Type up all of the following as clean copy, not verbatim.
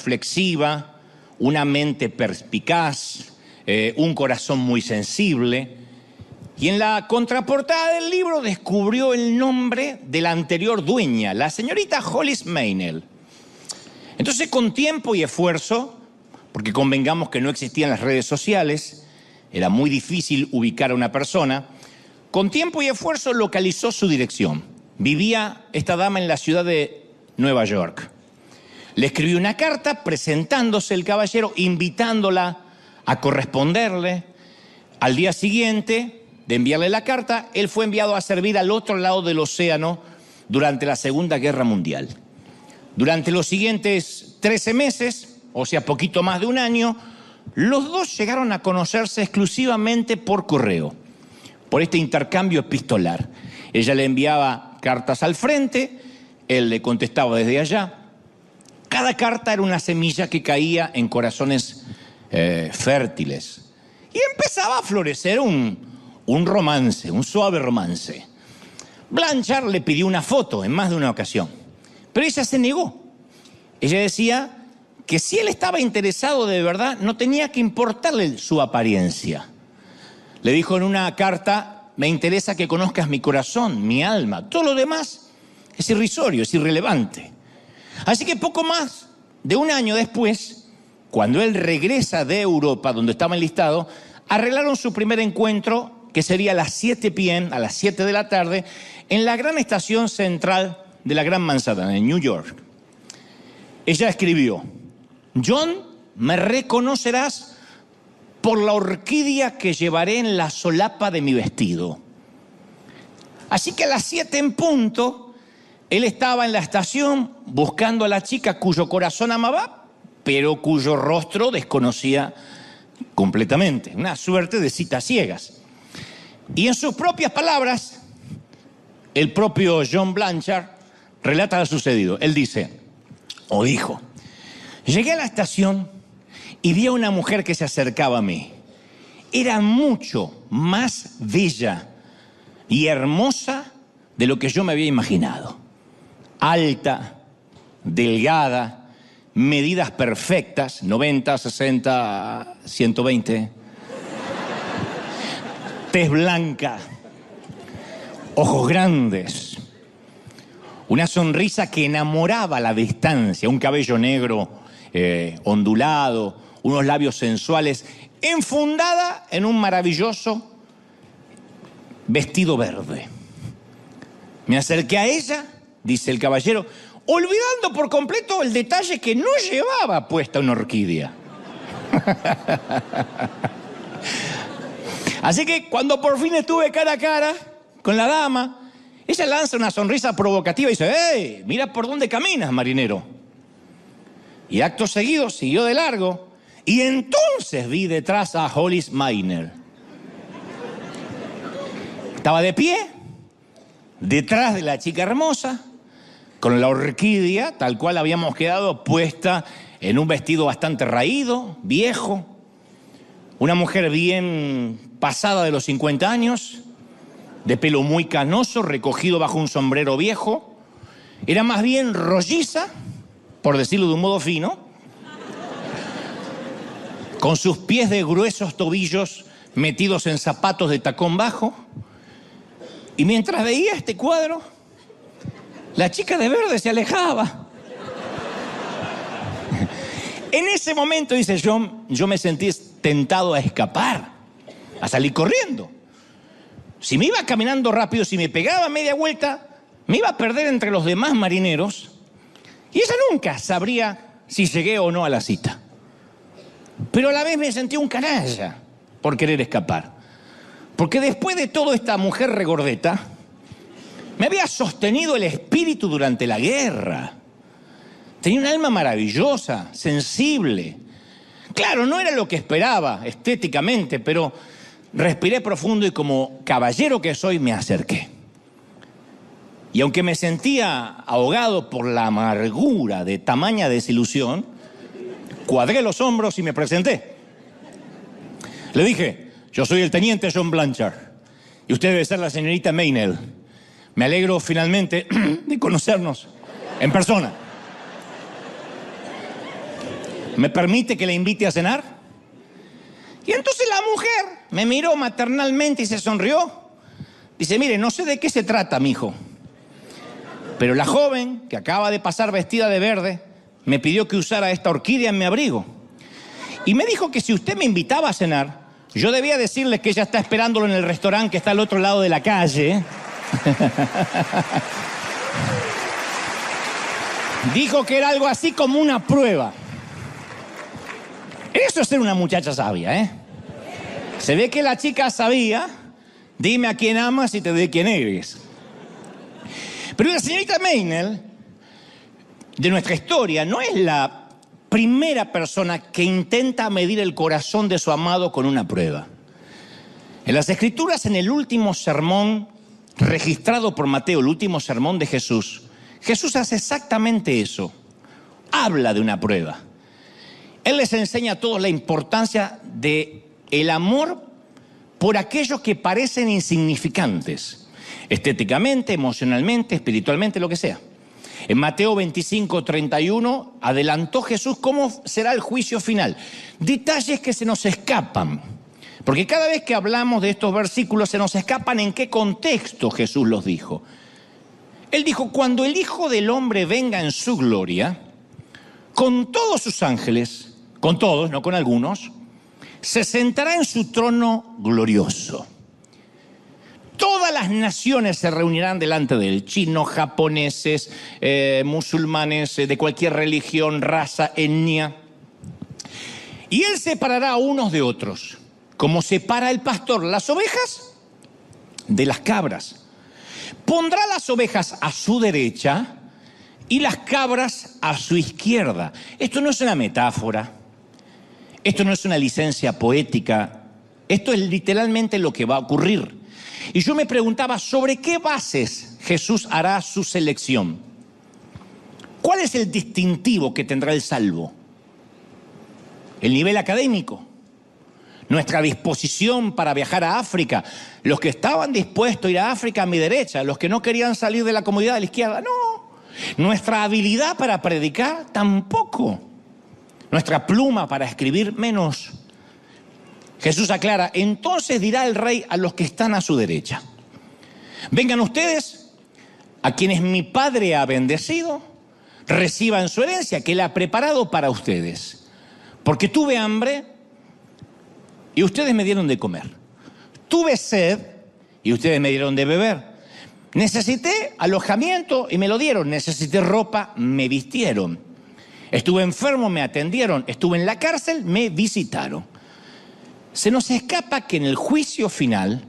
reflexiva, una mente perspicaz, un corazón muy sensible. Y en la contraportada del libro descubrió el nombre de la anterior dueña, la señorita Hollis Maynell. Entonces, con tiempo y esfuerzo, porque convengamos que no existían las redes sociales, era muy difícil ubicar a una persona, con tiempo y esfuerzo localizó su dirección. Vivía esta dama en la ciudad de Nueva York. Le escribió una carta presentándose el caballero, invitándola a corresponderle. Al día siguiente de enviarle la carta, él fue enviado a servir al otro lado del océano durante la Segunda Guerra Mundial. Durante los siguientes 13 meses, o sea, poquito más de un año, los dos llegaron a conocerse exclusivamente por correo, por este intercambio epistolar. Ella le enviaba cartas al frente, él le contestaba desde allá. Cada carta era una semilla que caía en corazones fértiles. Y empezaba a florecer un romance, un suave romance. Blanchard le pidió una foto en más de una ocasión, pero ella se negó. Ella decía que si él estaba interesado de verdad, no tenía que importarle su apariencia. Le dijo en una carta: me interesa que conozcas mi corazón, mi alma. Todo lo demás es irrisorio, es irrelevante. Así que poco más de un año después, cuando él regresa de Europa, donde estaba enlistado, arreglaron su primer encuentro, que sería a las 7 p.m., a las 7 de la tarde, en la gran estación central de la Gran Manzana, en New York. Ella escribió: John, me reconocerás por la orquídea que llevaré en la solapa de mi vestido. Así que a las 7 en punto, él estaba en la estación buscando a la chica cuyo corazón amaba, pero cuyo rostro desconocía completamente. Una suerte de citas ciegas. Y en sus propias palabras, el propio John Blanchard relata lo sucedido. Él dice, o dijo: llegué a la estación y vi a una mujer que se acercaba a mí. Era mucho más bella y hermosa de lo que yo me había imaginado. Alta, delgada, medidas perfectas, 90, 60, 120. Tez blanca, ojos grandes, una sonrisa que enamoraba a la distancia, un cabello negro ondulado, unos labios sensuales, enfundada en un maravilloso vestido verde. Me acerqué a ella, dice el caballero, olvidando por completo el detalle que no llevaba puesta una orquídea. Así que cuando por fin estuve cara a cara con la dama, ella lanza una sonrisa provocativa y dice: ¡hey! Mira por dónde caminas, marinero. Y acto seguido siguió de largo y entonces vi detrás a Hollis Maynell. Estaba de pie, detrás de la chica hermosa, con la orquídea, tal cual habíamos quedado, puesta en un vestido bastante raído, viejo. Una mujer bien pasada de los 50 años, de pelo muy canoso, recogido bajo un sombrero viejo. Era más bien rolliza, por decirlo de un modo fino, con sus pies de gruesos tobillos metidos en zapatos de tacón bajo. Y mientras veía este cuadro, la chica de verde se alejaba. En ese momento, dice John, yo me sentí tentado a escapar, a salir corriendo. Si me iba caminando rápido, si me pegaba media vuelta, me iba a perder entre los demás marineros y ella nunca sabría si llegué o no a la cita. Pero a la vez me sentí un canalla por querer escapar. Porque después de todo, esta mujer regordeta me había sostenido el espíritu durante la guerra. Tenía un alma maravillosa, sensible. Claro, no era lo que esperaba estéticamente, pero respiré profundo y como caballero que soy me acerqué. Y aunque me sentía ahogado por la amargura de tamaña desilusión, cuadré los hombros y me presenté. Le dije: yo soy el teniente John Blanchard y usted debe ser la señorita Maynell. Me alegro finalmente de conocernos en persona. ¿Me permite que le invite a cenar? Y entonces la mujer me miró maternalmente y se sonrió. Dice, mire, no sé de qué se trata, mijo, pero la joven que acaba de pasar vestida de verde me pidió que usara esta orquídea en mi abrigo. Y me dijo que si usted me invitaba a cenar, yo debía decirle que ella está esperándolo en el restaurante que está al otro lado de la calle. Dijo que era algo así como una prueba. Eso es ser una muchacha sabia, ¿eh? Se ve que la chica sabía, dime a quién amas y te doy quién eres. Pero la señorita Meinel, de nuestra historia, no es la primera persona que intenta medir el corazón de su amado con una prueba. En las Escrituras, en el último sermón registrado por Mateo, el último sermón de Jesús, Jesús hace exactamente eso. Habla de una prueba. Él les enseña a todos la importancia del amor por aquellos que parecen insignificantes, estéticamente, emocionalmente, espiritualmente, lo que sea. En Mateo 25:31 adelantó Jesús cómo será el juicio final. Detalles que se nos escapan, porque cada vez que hablamos de estos versículos se nos escapan en qué contexto Jesús los dijo. Él dijo, cuando el Hijo del Hombre venga en su gloria, con todos sus ángeles, con todos, no con algunos, se sentará en su trono glorioso. Todas las naciones se reunirán delante de él, chinos, japoneses, musulmanes, de cualquier religión, raza, etnia. Y él separará a unos de otros, como separa el pastor las ovejas de las cabras. Pondrá las ovejas a su derecha y las cabras a su izquierda. Esto no es una metáfora, esto no es una licencia poética, esto es literalmente lo que va a ocurrir. Y yo me preguntaba, ¿sobre qué bases Jesús hará su selección? ¿Cuál es el distintivo que tendrá el salvo? ¿El nivel académico? ¿Nuestra disposición para viajar a África? Los que estaban dispuestos a ir a África a mi derecha, los que no querían salir de la comodidad de la izquierda, no. ¿Nuestra habilidad para predicar? Tampoco. ¿Nuestra pluma para escribir? Menos. Jesús aclara, entonces dirá el rey a los que están a su derecha, vengan ustedes, a quienes mi Padre ha bendecido, reciban su herencia que Él ha preparado para ustedes. Porque tuve hambre y ustedes me dieron de comer. Tuve sed y ustedes me dieron de beber. Necesité alojamiento y me lo dieron. Necesité ropa, me vistieron. Estuve enfermo, me atendieron. Estuve en la cárcel, me visitaron. Se nos escapa que en el juicio final,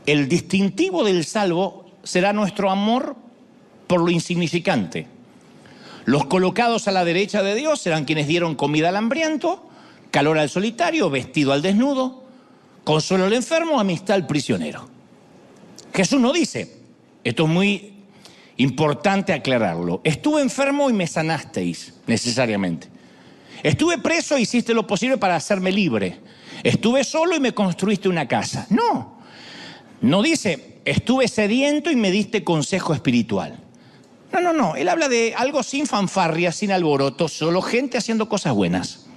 el distintivo del salvo será nuestro amor por lo insignificante. Los colocados a la derecha de Dios serán quienes dieron comida al hambriento, calor al solitario, vestido al desnudo, consuelo al enfermo, amistad al prisionero. Jesús no dice, esto es muy importante aclararlo, estuve enfermo y me sanasteis necesariamente. Estuve preso e hiciste lo posible para hacerme libre. Estuve solo y me construiste una casa. No dice, estuve sediento y me diste consejo espiritual. No. Él habla de algo sin fanfarria, sin alboroto, solo gente haciendo cosas buenas.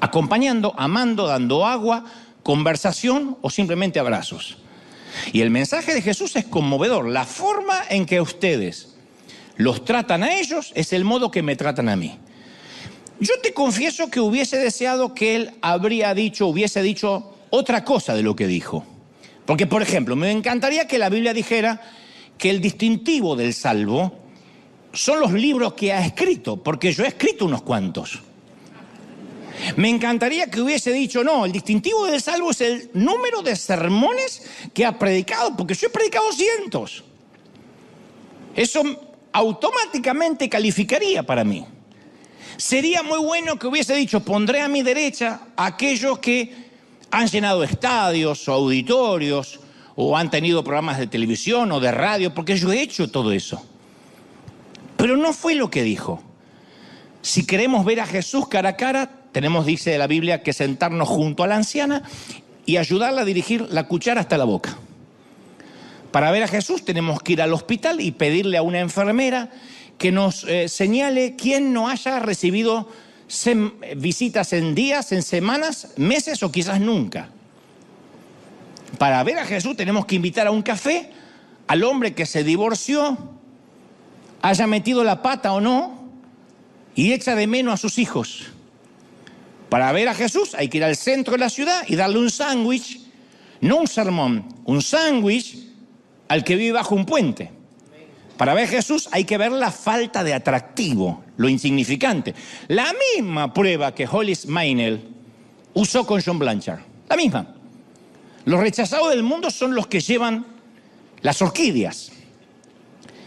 Acompañando, amando, dando agua, conversación o simplemente abrazos. Y el mensaje de Jesús es conmovedor. La forma en que ustedes los tratan a ellos es el modo que me tratan a mí. Yo te confieso que hubiese deseado que él hubiese dicho otra cosa de lo que dijo. Porque, por ejemplo, me encantaría que la Biblia dijera que el distintivo del salvo son los libros que ha escrito, porque yo he escrito unos cuantos. Me encantaría que hubiese dicho, no, el distintivo del salvo es el número de sermones que ha predicado, porque yo he predicado cientos. Eso automáticamente calificaría para mí. Sería muy bueno que hubiese dicho, pondré a mi derecha a aquellos que han llenado estadios o auditorios o han tenido programas de televisión o de radio, porque yo he hecho todo eso. Pero no fue lo que dijo. Si queremos ver a Jesús cara a cara, tenemos, dice la Biblia, que sentarnos junto a la anciana y ayudarla a dirigir la cuchara hasta la boca. Para ver a Jesús tenemos que ir al hospital y pedirle a una enfermera que nos señale quién no haya recibido visitas en días, en semanas, meses o quizás nunca. Para ver a Jesús tenemos que invitar a un café al hombre que se divorció, haya metido la pata o no, y echa de menos a sus hijos. Para ver a Jesús hay que ir al centro de la ciudad y darle un sándwich, no un sermón, un sándwich al que vive bajo un puente. Para ver a Jesús hay que ver la falta de atractivo, lo insignificante. La misma prueba que Hollis Maynell usó con John Blanchard. La misma. Los rechazados del mundo son los que llevan las orquídeas.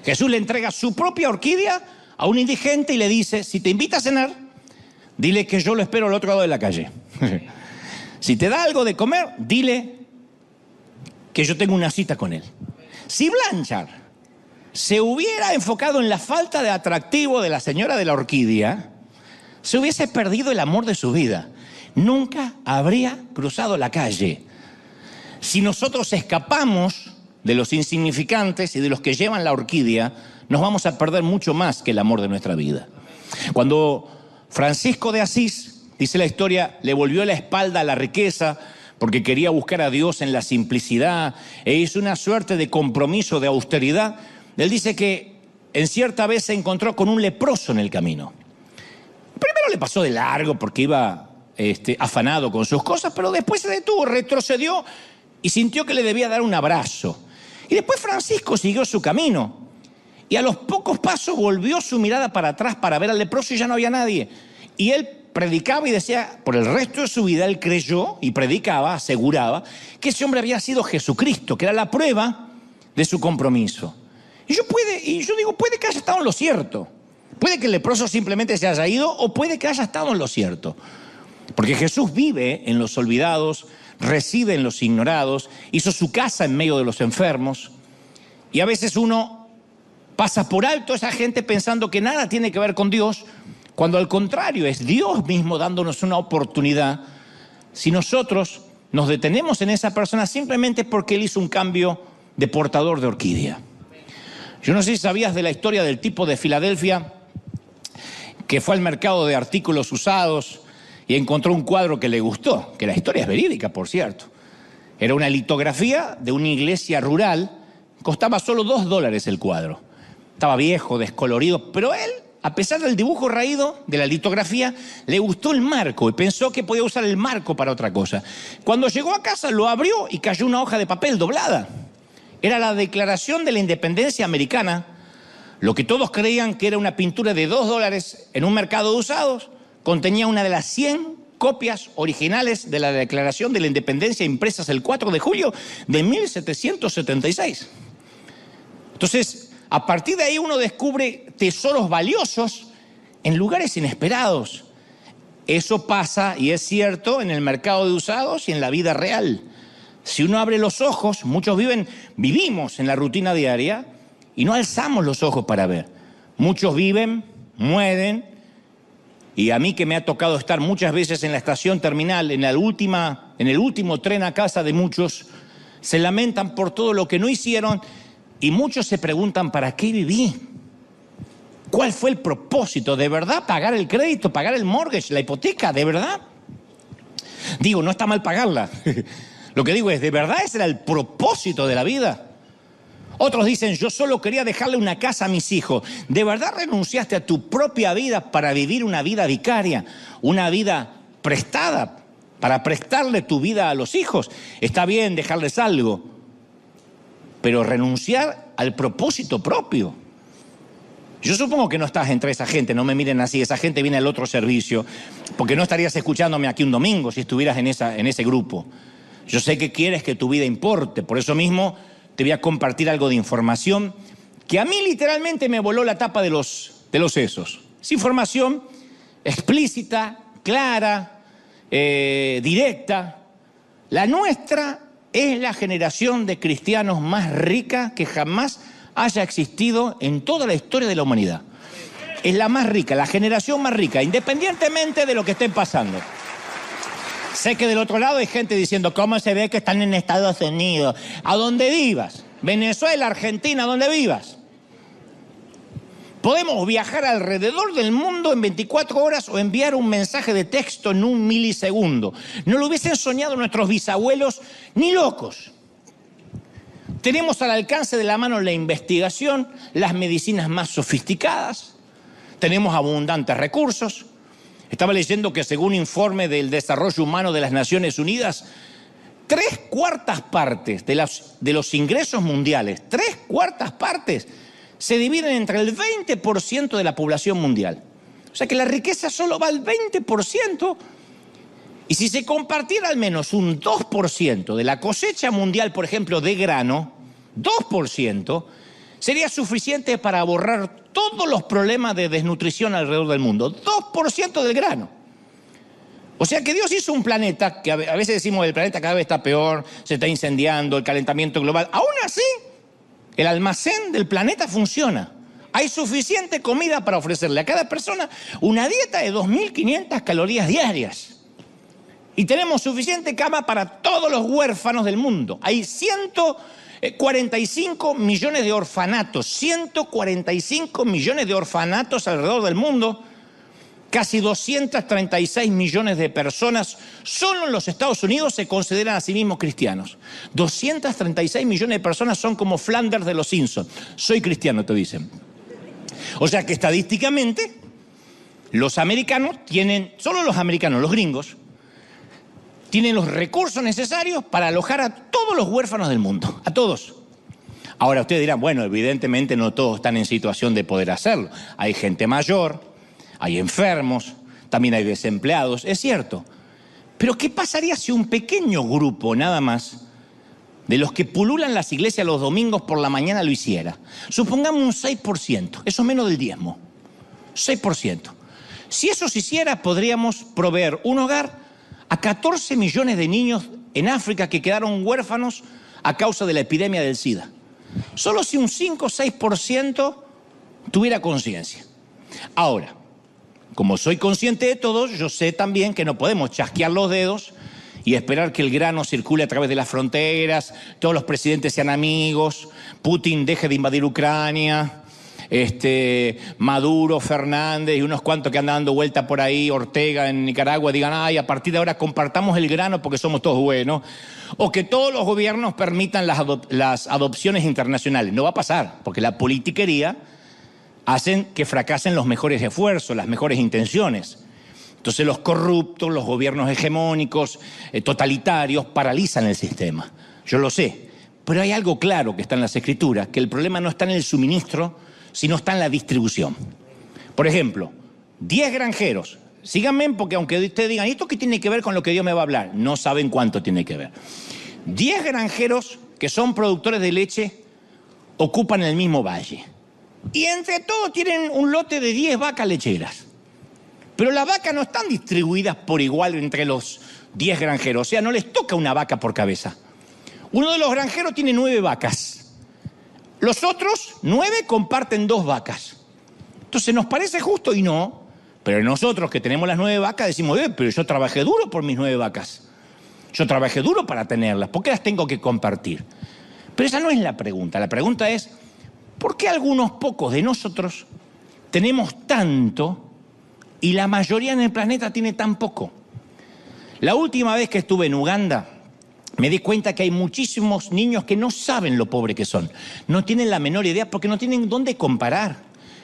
Jesús le entrega su propia orquídea a un indigente y le dice, si te invita a cenar, dile que yo lo espero al otro lado de la calle. Si te da algo de comer, dile que yo tengo una cita con él. Si Blanchard se hubiera enfocado en la falta de atractivo de la señora de la orquídea, se hubiese perdido el amor de su vida. Nunca habría cruzado la calle. Si nosotros escapamos de los insignificantes y de los que llevan la orquídea, nos vamos a perder mucho más que el amor de nuestra vida. Cuando Francisco de Asís, dice la historia, le volvió la espalda a la riqueza porque quería buscar a Dios en la simplicidad e hizo una suerte de compromiso, de austeridad, él dice que en cierta vez se encontró con un leproso en el camino. Primero le pasó de largo porque iba afanado con sus cosas, pero después se detuvo, retrocedió y sintió que le debía dar un abrazo. Y después Francisco siguió su camino y a los pocos pasos volvió su mirada para atrás para ver al leproso y ya no había nadie. Y él predicaba y decía, por el resto de su vida él creyó y predicaba, aseguraba que ese hombre había sido Jesucristo, que era la prueba de su compromiso. Y yo digo, puede que haya estado en lo cierto. Puede que el leproso simplemente se haya ido o puede que haya estado en lo cierto. Porque Jesús vive en los olvidados, reside en los ignorados, hizo su casa en medio de los enfermos. Y a veces uno pasa por alto a esa gente pensando que nada tiene que ver con Dios, cuando al contrario es Dios mismo dándonos una oportunidad. Si nosotros nos detenemos en esa persona simplemente porque Él hizo un cambio de portador de orquídea. Yo no sé si sabías de la historia del tipo de Filadelfia que fue al mercado de artículos usados y encontró un cuadro que le gustó, que la historia es verídica, por cierto. Era una litografía de una iglesia rural, costaba solo $2 el cuadro. Estaba viejo, descolorido, pero él, a pesar del dibujo raído de la litografía, le gustó el marco y pensó que podía usar el marco para otra cosa. Cuando llegó a casa lo abrió y cayó una hoja de papel doblada. Era la Declaración de la Independencia Americana. Lo que todos creían que era una pintura de $2 en un mercado de usados, contenía una de las 100 copias originales de la Declaración de la Independencia impresas el 4 de julio de 1776. Entonces, a partir de ahí uno descubre tesoros valiosos en lugares inesperados. Eso pasa, y es cierto, en el mercado de usados y en la vida real. Si uno abre los ojos, muchos vivimos en la rutina diaria y no alzamos los ojos para ver. Muchos viven, mueren, y a mí que me ha tocado estar muchas veces en la estación terminal, en el último tren a casa de muchos, se lamentan por todo lo que no hicieron y muchos se preguntan, ¿para qué viví? ¿Cuál fue el propósito? ¿De verdad pagar el crédito, pagar el mortgage, la hipoteca? ¿De verdad? Digo, no está mal pagarla. Lo que digo es, ¿de verdad ese era el propósito de la vida? Otros dicen, yo solo quería dejarle una casa a mis hijos. ¿De verdad renunciaste a tu propia vida para vivir una vida vicaria? Una vida prestada, para prestarle tu vida a los hijos. Está bien dejarles algo, pero renunciar al propósito propio. Yo supongo que no estás entre esa gente, no me miren así, esa gente viene al otro servicio, porque no estarías escuchándome aquí un domingo si estuvieras en ese grupo. Yo sé que quieres que tu vida importe, por eso mismo te voy a compartir algo de información que a mí literalmente me voló la tapa de los sesos. Es información explícita, clara, directa. La nuestra es la generación de cristianos más rica que jamás haya existido en toda la historia de la humanidad. Es la más rica, la generación más rica, independientemente de lo que estén pasando. Sé que del otro lado hay gente diciendo, ¿cómo se ve que están en Estados Unidos? A donde vivas, Venezuela, Argentina, donde vivas. Podemos viajar alrededor del mundo en 24 horas o enviar un mensaje de texto en 1 milisegundo. No lo hubiesen soñado nuestros bisabuelos ni locos. Tenemos al alcance de la mano la investigación, las medicinas más sofisticadas, tenemos abundantes recursos. Estaba leyendo que según un informe del desarrollo humano de las Naciones Unidas, 3/4 partes de los ingresos mundiales, 3/4 partes, se dividen entre el 20% de la población mundial. O sea que la riqueza solo va al 20%. Y si se compartiera al menos un 2% de la cosecha mundial, por ejemplo, de grano, 2%, sería suficiente para borrar todos los problemas de desnutrición alrededor del mundo. 2% del grano. O sea que Dios hizo un planeta, que a veces decimos el planeta cada vez está peor, se está incendiando, el calentamiento global. Aún así, el almacén del planeta funciona. Hay suficiente comida para ofrecerle a cada persona una dieta de 2.500 calorías diarias. Y tenemos suficiente cama para todos los huérfanos del mundo. Hay 145 millones de orfanatos, 145 millones de orfanatos alrededor del mundo. Casi 236 millones de personas solo en los Estados Unidos se consideran a sí mismos cristianos. 236 millones de personas son como Flanders de los Simpsons. Soy cristiano, te dicen. O sea que estadísticamente los americanos tienen, solo los americanos, los gringos, tienen los recursos necesarios para alojar a todos los huérfanos del mundo, a todos. Ahora ustedes dirán, bueno, evidentemente no todos están en situación de poder hacerlo. Hay gente mayor, hay enfermos, también hay desempleados, es cierto. Pero ¿qué pasaría si un pequeño grupo nada más de los que pululan las iglesias los domingos por la mañana lo hiciera? Supongamos un 6%, eso es menos del diezmo, 6%. Si eso se hiciera, podríamos proveer un hogar a 14 millones de niños en África que quedaron huérfanos a causa de la epidemia del SIDA. Solo si un 5 o 6% tuviera conciencia. Ahora, como soy consciente de todo, yo sé también que no podemos chasquear los dedos y esperar que el grano circule a través de las fronteras, todos los presidentes sean amigos, Putin deje de invadir Ucrania, Maduro, Fernández y unos cuantos que andan dando vuelta por ahí, Ortega en Nicaragua, digan, ay, a partir de ahora compartamos el grano porque somos todos buenos, o que todos los gobiernos permitan las adopciones internacionales. No va a pasar, porque la politiquería hacen que fracasen los mejores esfuerzos, las mejores intenciones. Entonces los corruptos, los gobiernos hegemónicos, totalitarios, paralizan el sistema. Yo lo sé, pero hay algo claro que está en las Escrituras, que el problema no está en el suministro, sino está en la distribución. Por ejemplo, 10 granjeros, síganme porque aunque ustedes digan, ¿esto qué tiene que ver con lo que Dios me va a hablar? No saben cuánto tiene que ver. 10 granjeros que son productores de leche ocupan el mismo valle. Y entre todos tienen un lote de 10 vacas lecheras. Pero las vacas no están distribuidas por igual entre los 10 granjeros. O sea, no les toca una vaca por cabeza. Uno de los granjeros tiene 9 vacas. Los otros 9 comparten 2 vacas. Entonces nos parece justo y no. Pero nosotros que tenemos las 9 vacas decimos, pero yo trabajé duro por mis 9 vacas. Yo trabajé duro para tenerlas. ¿Por qué las tengo que compartir? Pero esa no es la pregunta. La pregunta es, ¿por qué algunos pocos de nosotros tenemos tanto y la mayoría en el planeta tiene tan poco? La última vez que estuve en Uganda, me di cuenta que hay muchísimos niños que no saben lo pobre que son. No tienen la menor idea porque no tienen dónde comparar.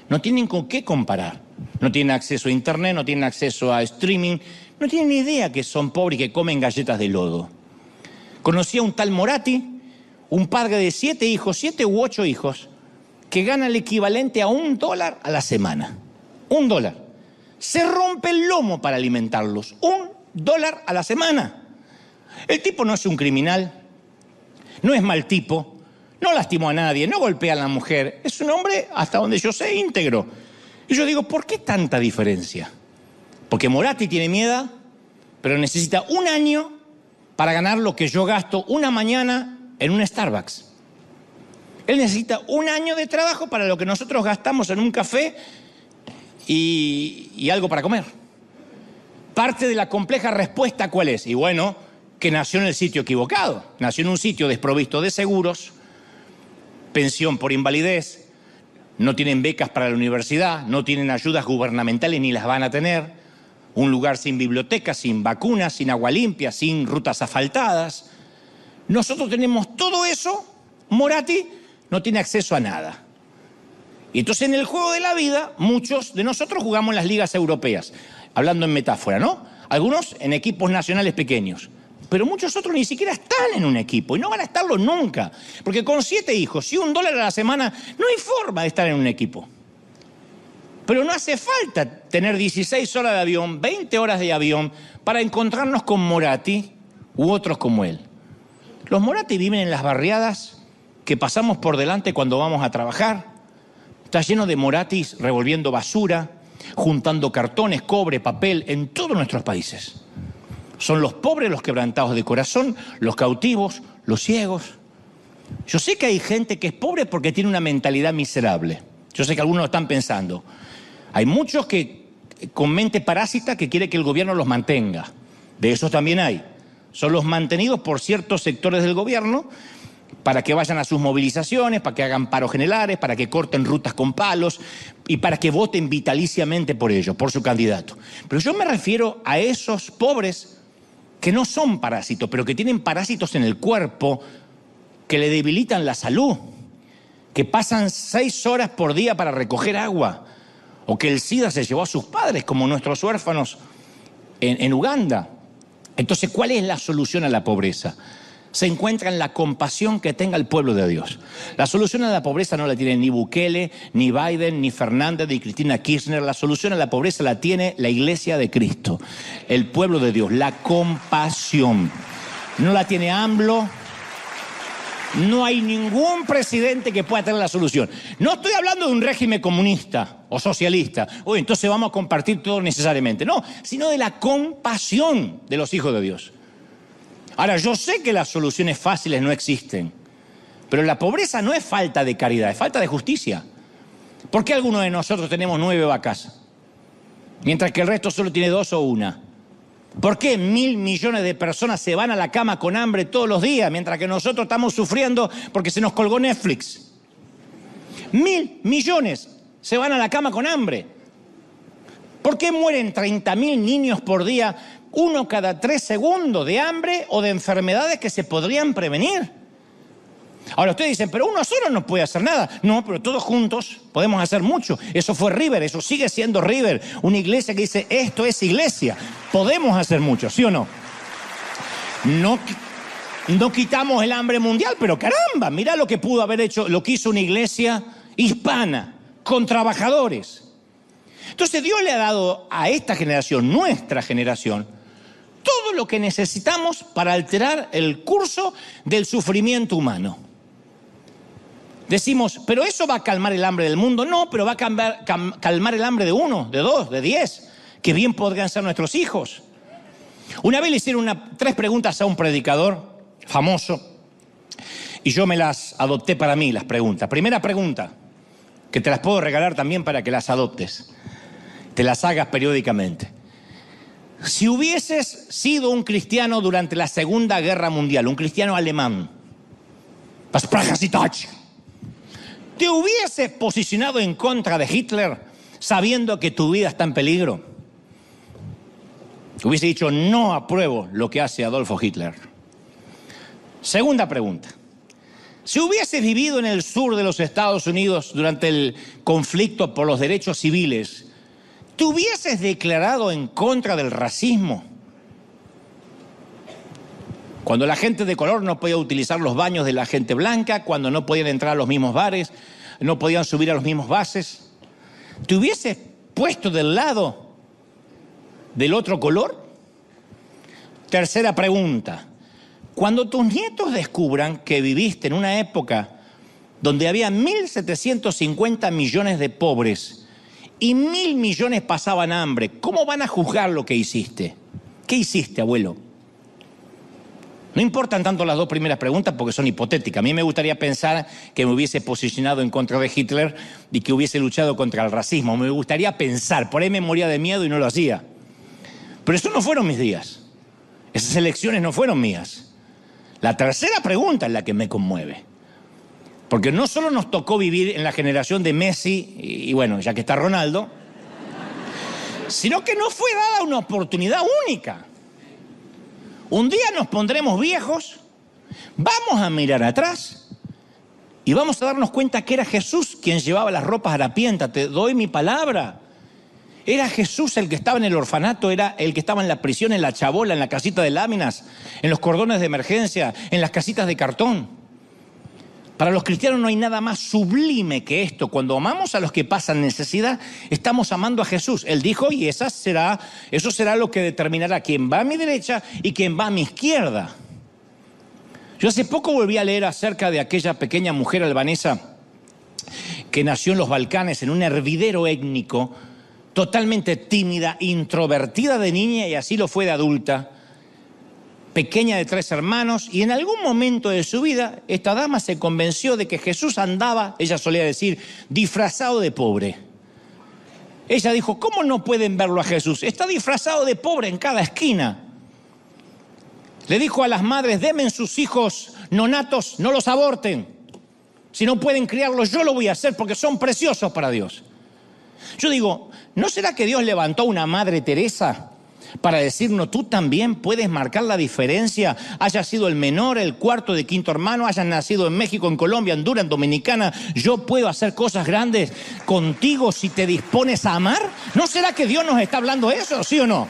No tienen con qué comparar. No tienen acceso a internet, no tienen acceso a streaming. No tienen ni idea que son pobres y que comen galletas de lodo. Conocí a un tal Moratti, un padre de 7 hijos, 7 u 8 hijos, que gana el equivalente a $1 a la semana. $1. Se rompe el lomo para alimentarlos. $1 a la semana. El tipo no es un criminal, no es mal tipo, no lastimó a nadie, no golpea a la mujer. Es un hombre, hasta donde yo sé, íntegro. Y yo digo, ¿por qué tanta diferencia? Porque Moratti tiene miedo, pero necesita un año para ganar lo que yo gasto una mañana en un Starbucks. Él necesita un año de trabajo para lo que nosotros gastamos en un café y algo para comer. Parte de la compleja respuesta, ¿cuál es? Y bueno, que nació en el sitio equivocado. Nació en un sitio desprovisto de seguros, pensión por invalidez, no tienen becas para la universidad, no tienen ayudas gubernamentales ni las van a tener, un lugar sin biblioteca, sin vacunas, sin agua limpia, sin rutas asfaltadas. Nosotros tenemos todo eso, Moratti no tiene acceso a nada. Y entonces en el juego de la vida, muchos de nosotros jugamos en las ligas europeas, hablando en metáfora, ¿no? Algunos en equipos nacionales pequeños, pero muchos otros ni siquiera están en un equipo y no van a estarlo nunca, porque con 7 hijos y $1 a la semana no hay forma de estar en un equipo. Pero no hace falta tener 16 horas de avión, 20 horas de avión para encontrarnos con Moratti u otros como él. Los Moratti viven en las barriadas que pasamos por delante cuando vamos a trabajar. Está lleno de Morattis revolviendo basura, juntando cartones, cobre, papel en todos nuestros países. Son los pobres, los quebrantados de corazón, los cautivos, los ciegos. Yo sé que hay gente que es pobre porque tiene una mentalidad miserable. Yo sé que algunos lo están pensando. Hay muchos que con mente parásita que quiere que el gobierno los mantenga. De esos también hay. Son los mantenidos por ciertos sectores del gobierno para que vayan a sus movilizaciones, para que hagan paros generales, para que corten rutas con palos y para que voten vitaliciamente por ellos, por su candidato. Pero yo me refiero a esos pobres que no son parásitos, pero que tienen parásitos en el cuerpo que le debilitan la salud, que pasan 6 horas por día para recoger agua, o que el SIDA se llevó a sus padres, como nuestros huérfanos en Uganda. Entonces, ¿cuál es la solución a la pobreza? Se encuentra en la compasión que tenga el pueblo de Dios. La solución a la pobreza no la tiene ni Bukele, ni Biden, ni Fernández, ni Cristina Kirchner. La solución a la pobreza la tiene la Iglesia de Cristo, el pueblo de Dios, la compasión. No la tiene AMLO. No hay ningún presidente que pueda tener la solución. No estoy hablando de un régimen comunista o socialista. Uy, entonces vamos a compartir todo necesariamente. No, sino de la compasión de los hijos de Dios. Ahora, yo sé que las soluciones fáciles no existen, pero la pobreza no es falta de caridad, es falta de justicia. ¿Por qué algunos de nosotros tenemos 9 vacas, mientras que el resto solo tiene 2 o 1? ¿Por qué 1.000 millones de personas se van a la cama con hambre todos los días, mientras que nosotros estamos sufriendo porque se nos colgó Netflix? 1.000 millones se van a la cama con hambre. ¿Por qué mueren 30.000 niños por día, 1 cada 3 segundos, de hambre o de enfermedades que se podrían prevenir? Ahora ustedes dicen, pero uno solo no puede hacer nada. No, pero todos juntos podemos hacer mucho. Eso fue River, eso sigue siendo River. Una iglesia que dice, esto es iglesia. Podemos hacer mucho, ¿sí o no? No quitamos el hambre mundial, pero caramba, mirá lo que pudo haber hecho, lo que hizo una iglesia hispana, con trabajadores. Entonces Dios le ha dado a esta generación, nuestra generación, todo lo que necesitamos para alterar el curso del sufrimiento humano. Decimos, ¿pero eso va a calmar el hambre del mundo? No, pero va a calmar el hambre de 1, de 2, de 10, que bien podrían ser nuestros hijos. Una vez le hicieron 3 preguntas a un predicador famoso y yo me las adopté para mí, las preguntas. Primera pregunta, que te las puedo regalar también para que las adoptes, te las hagas periódicamente. Si hubieses sido un cristiano durante la Segunda Guerra Mundial, un cristiano alemán, ¿te hubieses posicionado en contra de Hitler sabiendo que tu vida está en peligro? Hubiese dicho, no apruebo lo que hace Adolfo Hitler. Segunda pregunta. Si hubieses vivido en el sur de los Estados Unidos durante el conflicto por los derechos civiles, ¿te hubieses declarado en contra del racismo? Cuando la gente de color no podía utilizar los baños de la gente blanca, cuando no podían entrar a los mismos bares, no podían subir a los mismos buses, ¿te hubieses puesto del lado del otro color? Tercera pregunta. Cuando tus nietos descubran que viviste en una época donde había 1.750 millones de pobres y 1.000 millones pasaban hambre, ¿cómo van a juzgar lo que hiciste? ¿Qué hiciste, abuelo? No importan tanto las 2 primeras preguntas porque son hipotéticas. A mí me gustaría pensar que me hubiese posicionado en contra de Hitler y que hubiese luchado contra el racismo. Me gustaría pensar, por ahí me moría de miedo y no lo hacía. Pero esos no fueron mis días. Esas elecciones no fueron mías. La tercera pregunta es la que me conmueve. Porque no solo nos tocó vivir en la generación de Messi, y bueno, ya que está Ronaldo, sino que nos fue dada una oportunidad única. Un día nos pondremos viejos, vamos a mirar atrás y vamos a darnos cuenta que era Jesús quien llevaba las ropas harapientas. Te doy mi palabra. Era Jesús el que estaba en el orfanato, era el que estaba en la prisión, en la chabola, en la casita de láminas, en los cordones de emergencia, en las casitas de cartón. Para los cristianos no hay nada más sublime que esto. Cuando amamos a los que pasan necesidad, estamos amando a Jesús. Él dijo, y eso será lo que determinará quién va a mi derecha y quién va a mi izquierda. Yo hace poco volví a leer acerca de aquella pequeña mujer albanesa que nació en los Balcanes, en un hervidero étnico, totalmente tímida, introvertida de niña y así lo fue de adulta, pequeña de 3 hermanos, y en algún momento de su vida esta dama se convenció de que Jesús andaba, ella solía decir, disfrazado de pobre. Ella dijo, ¿cómo no pueden verlo a Jesús? Está disfrazado de pobre en cada esquina. Le dijo a las madres, denme sus hijos nonatos, no los aborten. Si no pueden criarlos, yo lo voy a hacer porque son preciosos para Dios. Yo digo, ¿no será que Dios levantó una Madre Teresa para decirnos, tú también puedes marcar la diferencia? Hayas sido el menor, el cuarto de quinto hermano, hayas nacido en México, en Colombia, Honduras, en Dominicana, yo puedo hacer cosas grandes contigo si te dispones a amar. ¿No será que Dios nos está hablando eso, sí o no?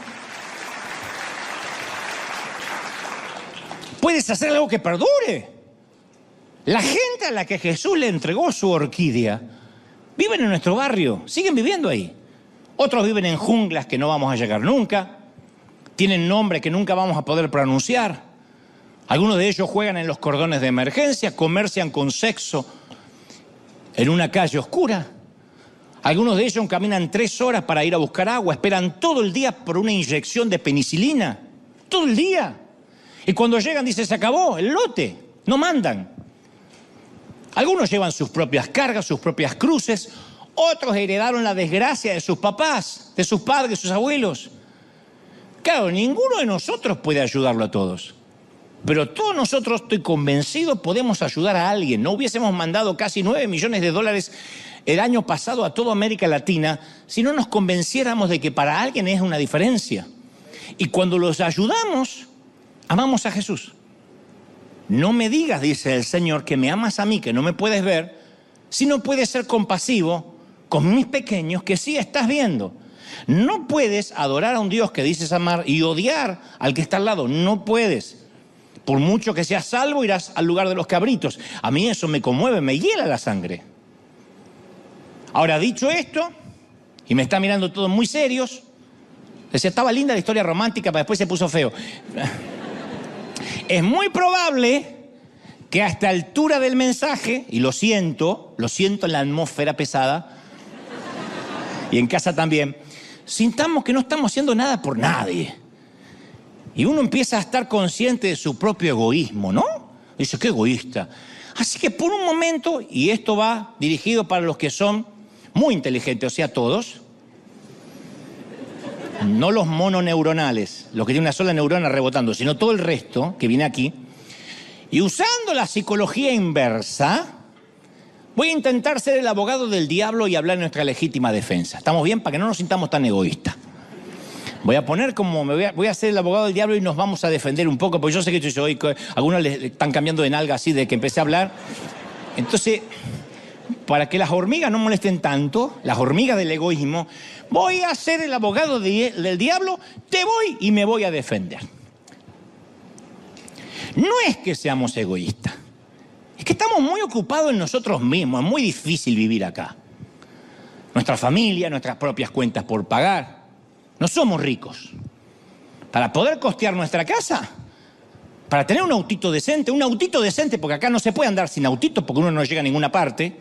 Puedes hacer algo que perdure. La gente a la que Jesús le entregó su orquídea viven en nuestro barrio, siguen viviendo ahí. Otros viven en junglas que no vamos a llegar nunca, tienen nombres que nunca vamos a poder pronunciar. Algunos de ellos juegan en los cordones de emergencia, comercian con sexo en una calle oscura. Algunos de ellos caminan 3 horas para ir a buscar agua, esperan todo el día por una inyección de penicilina, todo el día. Y cuando llegan dicen, se acabó el lote, no mandan. Algunos llevan sus propias cargas, sus propias cruces. Otros heredaron la desgracia de sus papás, de sus padres, de sus abuelos. Claro, ninguno de nosotros puede ayudarlo a todos. Pero todos nosotros, estoy convencido, podemos ayudar a alguien. No hubiésemos mandado casi $9 millones el año pasado a toda América Latina si no nos convenciéramos de que para alguien es una diferencia. Y cuando los ayudamos, amamos a Jesús. No me digas, dice el Señor, que me amas a mí, que no me puedes ver, si no puedes ser compasivo con mis pequeños que sí estás viendo. No puedes adorar a un Dios que dices amar y odiar al que está al lado. No puedes. Por mucho que seas salvo, irás al lugar de los cabritos. A mí eso me conmueve, me hiela la sangre. Ahora, dicho esto, y me están mirando todos muy serios, decía, estaba linda la historia romántica, pero después se puso feo. Es muy probable que a esta altura del mensaje, y lo siento en la atmósfera pesada, y en casa también, sintamos que no estamos haciendo nada por nadie. Y uno empieza a estar consciente de su propio egoísmo, ¿no? Dice, qué egoísta. Así que por un momento, y esto va dirigido para los que son muy inteligentes, o sea, todos, no los mononeuronales, los que tienen una sola neurona rebotando, sino todo el resto que viene aquí. Y usando la psicología inversa, voy a intentar ser el abogado del diablo y hablar en nuestra legítima defensa. ¿Estamos bien? Para que no nos sintamos tan egoístas. Voy a poner como, voy a ser el abogado del diablo y nos vamos a defender un poco, porque yo sé que hoy algunos le están cambiando de nalga así de que empecé a hablar. Entonces, para que las hormigas no molesten tanto, las hormigas del egoísmo, voy a ser el abogado del diablo, te voy y me voy a defender. No es que seamos egoístas, es que estamos muy ocupados en nosotros mismos, es muy difícil vivir acá. Nuestra familia, nuestras propias cuentas por pagar. No somos ricos. Para poder costear nuestra casa, para tener un autito decente, porque acá no se puede andar sin autito porque uno no llega a ninguna parte,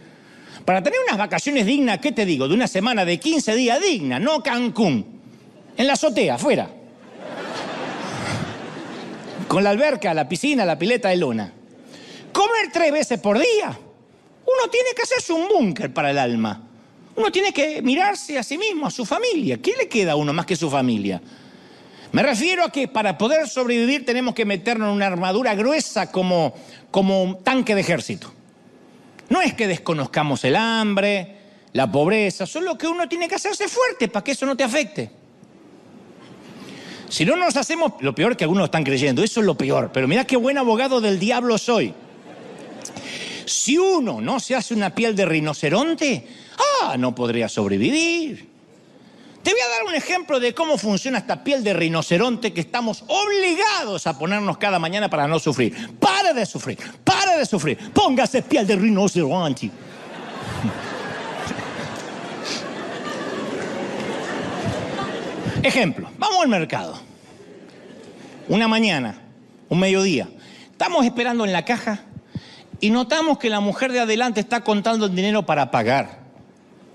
para tener unas vacaciones dignas, ¿qué te digo? De una semana de 15 días digna, no Cancún, en la azotea, afuera. Con la alberca, la piscina, la pileta de lona. Comer 3 veces por día. Uno tiene que hacerse un búnker para el alma. Uno tiene que mirarse a sí mismo, a su familia. ¿Qué le queda a uno más que su familia? Me refiero a que para poder sobrevivir tenemos que meternos en una armadura gruesa como un tanque de ejército. No es que desconozcamos el hambre, la pobreza, solo que uno tiene que hacerse fuerte para que eso no te afecte. Si no nos hacemos, lo peor que algunos están creyendo, eso es lo peor, pero mirá qué buen abogado del diablo soy. Si uno no se hace una piel de rinoceronte, no podría sobrevivir. Te voy a dar un ejemplo de cómo funciona esta piel de rinoceronte que estamos obligados a ponernos cada mañana para no sufrir. ¡Para de sufrir! ¡Para de sufrir! ¡Póngase piel de rinoceronte! Ejemplo, vamos al mercado. Una mañana, un mediodía, estamos esperando en la caja y notamos que la mujer de adelante está contando el dinero para pagar.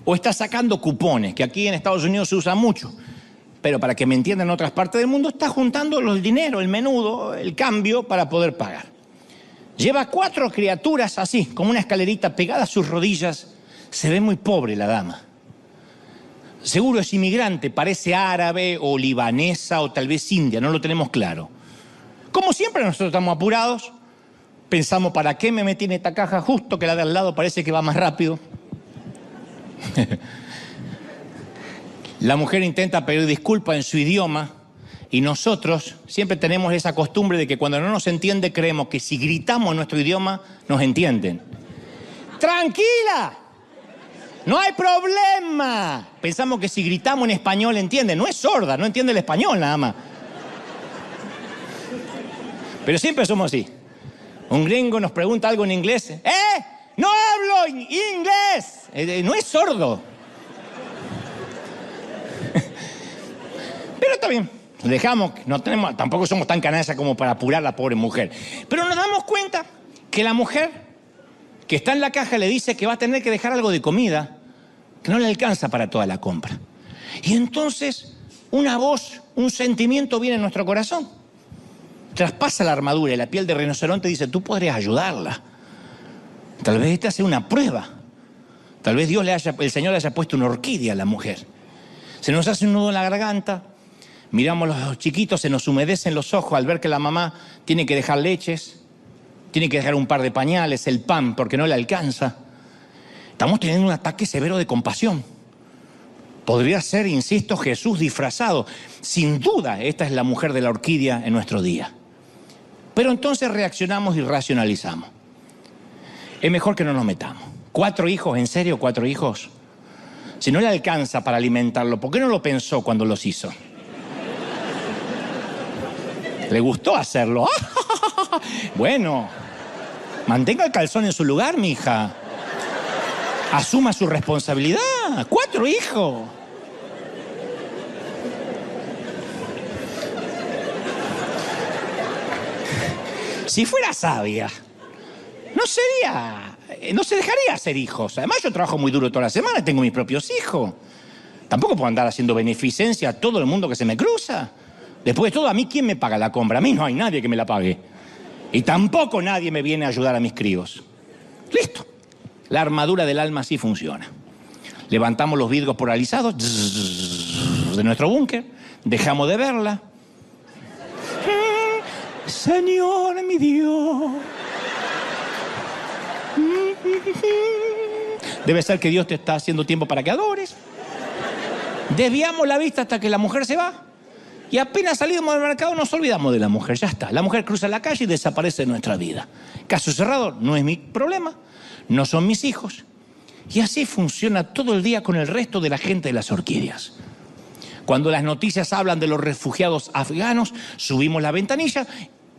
O está sacando cupones, que aquí en Estados Unidos se usa mucho. Pero para que me entiendan en otras partes del mundo, está juntando el dinero, el menudo, el cambio para poder pagar. Lleva 4 criaturas así, como una escalerita pegada a sus rodillas. Se ve muy pobre la dama. Seguro es inmigrante, parece árabe o libanesa o tal vez india, no lo tenemos claro. Como siempre nosotros estamos apurados, pensamos, ¿para qué me metí en esta caja justo que la de al lado parece que va más rápido? La mujer intenta pedir disculpas en su idioma y nosotros siempre tenemos esa costumbre de que cuando no nos entiende creemos que si gritamos en nuestro idioma nos entienden. ¡Tranquila! ¡No hay problema! Pensamos que si gritamos en español entiende. No es sorda, no entiende el español nada más. Pero siempre somos así. Un gringo nos pregunta algo en inglés. ¡No hablo inglés! No es sordo. Pero está bien. Dejamos, tampoco somos tan canallas como para apurar a la pobre mujer. Pero nos damos cuenta que la mujer que está en la caja le dice que va a tener que dejar algo de comida, que no le alcanza para toda la compra. Y entonces una voz, un sentimiento viene en nuestro corazón. Traspasa la armadura y la piel de rinoceronte dice, tú podrías ayudarla. Tal vez esta sea una prueba. Tal vez el Señor le haya puesto una orquídea a la mujer. Se nos hace un nudo en la garganta, miramos a los chiquitos, se nos humedecen los ojos al ver que la mamá tiene que dejar leches, tiene que dejar un par de pañales, el pan, porque no le alcanza. Estamos teniendo un ataque severo de compasión. Podría ser, insisto, Jesús disfrazado. Sin duda, esta es la mujer de la orquídea en nuestro día. Pero entonces reaccionamos y racionalizamos. Es mejor que no nos metamos. 4 hijos, ¿en serio 4 hijos? Si no le alcanza para alimentarlo, ¿por qué no lo pensó cuando los hizo? ¿Le gustó hacerlo? Bueno, mantenga el calzón en su lugar, mija. Asuma su responsabilidad. 4 hijos. Si fuera sabia, no se dejaría hacer hijos. Además, yo trabajo muy duro toda la semana y tengo mis propios hijos. Tampoco puedo andar haciendo beneficencia a todo el mundo que se me cruza. Después de todo, ¿a mí quién me paga la compra? A mí no hay nadie que me la pague. Y tampoco nadie me viene a ayudar a mis críos. Listo. La armadura del alma sí funciona. Levantamos los vidrios polarizados de nuestro búnker, dejamos de verla. Señor, mi Dios. Debe ser que Dios te está haciendo tiempo para que adores. Desviamos la vista hasta que la mujer se va. Y apenas salimos del mercado nos olvidamos de la mujer. Ya está. La mujer cruza la calle y desaparece de nuestra vida. Caso cerrado, no es mi problema. No son mis hijos. Y así funciona todo el día con el resto de la gente de las orquídeas. Cuando las noticias hablan de los refugiados afganos, subimos la ventanilla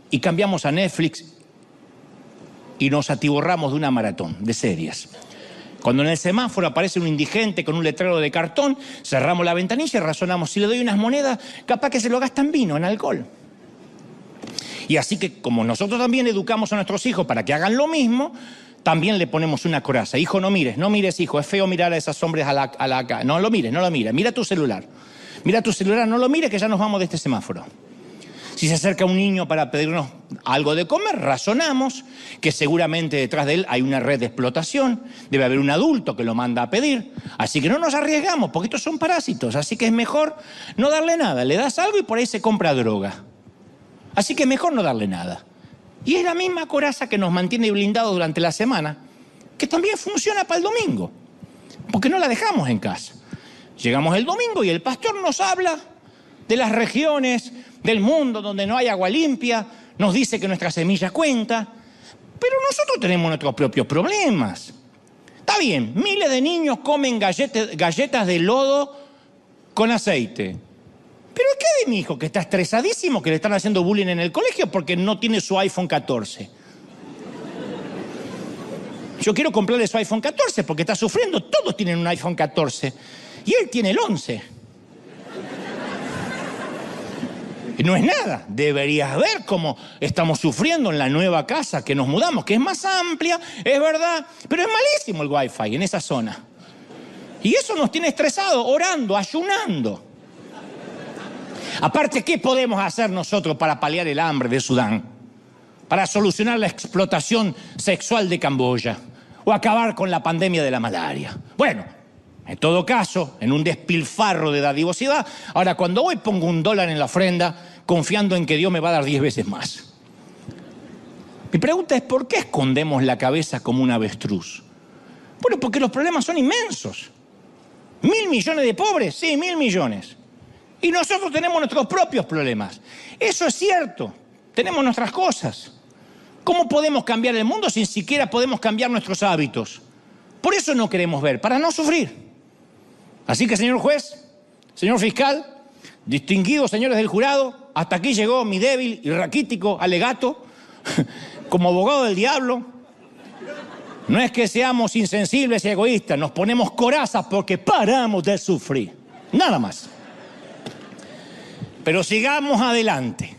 y cambiamos a Netflix y nos atiborramos de una maratón de series. Cuando en el semáforo aparece un indigente con un letrero de cartón, cerramos la ventanilla y razonamos, si le doy unas monedas, capaz que se lo gasta en vino, en alcohol. Y así que, como nosotros también educamos a nuestros hijos para que hagan lo mismo, también le ponemos una coraza. Hijo, no mires, hijo, es feo mirar a esos hombres no lo mires, mira tu celular. Mira tu celular, no lo mires, que ya nos vamos de este semáforo. Si se acerca un niño para pedirnos algo de comer, razonamos que seguramente detrás de él hay una red de explotación, debe haber un adulto que lo manda a pedir, así que no nos arriesgamos, porque estos son parásitos, así que es mejor no darle nada, le das algo y por ahí se compra droga. Así que mejor no darle nada. Y es la misma coraza que nos mantiene blindados durante la semana que también funciona para el domingo, porque no la dejamos en casa. Llegamos el domingo y el pastor nos habla de las regiones del mundo donde no hay agua limpia, nos dice que nuestra semilla cuenta, pero nosotros tenemos nuestros propios problemas. Está bien, miles de niños comen galletas de lodo con aceite. ¿Pero qué de mi hijo que está estresadísimo, que le están haciendo bullying en el colegio porque no tiene su iPhone 14? Yo quiero comprarle su iPhone 14 porque está sufriendo. Todos tienen un iPhone 14 y él tiene el 11. Y no es nada. Deberías ver cómo estamos sufriendo en la nueva casa que nos mudamos, que es más amplia, es verdad, pero es malísimo el Wi-Fi en esa zona. Y eso nos tiene estresados, orando, ayunando. Aparte, ¿qué podemos hacer nosotros para paliar el hambre de Sudán? Para solucionar la explotación sexual de Camboya o acabar con la pandemia de la malaria. Bueno, en todo caso, en un despilfarro de dadivosidad, ahora cuando voy pongo $1 en la ofrenda confiando en que Dios me va a dar 10 veces más. Mi pregunta es, ¿por qué escondemos la cabeza como un avestruz? Bueno, porque los problemas son inmensos. 1.000 millones de pobres, sí, 1.000 millones. Y nosotros tenemos nuestros propios problemas. Eso es cierto, tenemos nuestras cosas. ¿Cómo podemos cambiar el mundo si siquiera podemos cambiar nuestros hábitos? Por eso no queremos ver, para no sufrir. Así que, señor juez, señor fiscal, distinguidos señores del jurado, hasta aquí llegó mi débil y raquítico alegato como abogado del diablo. No es que seamos insensibles y egoístas, nos ponemos corazas porque paramos de sufrir. Nada más. Pero sigamos adelante.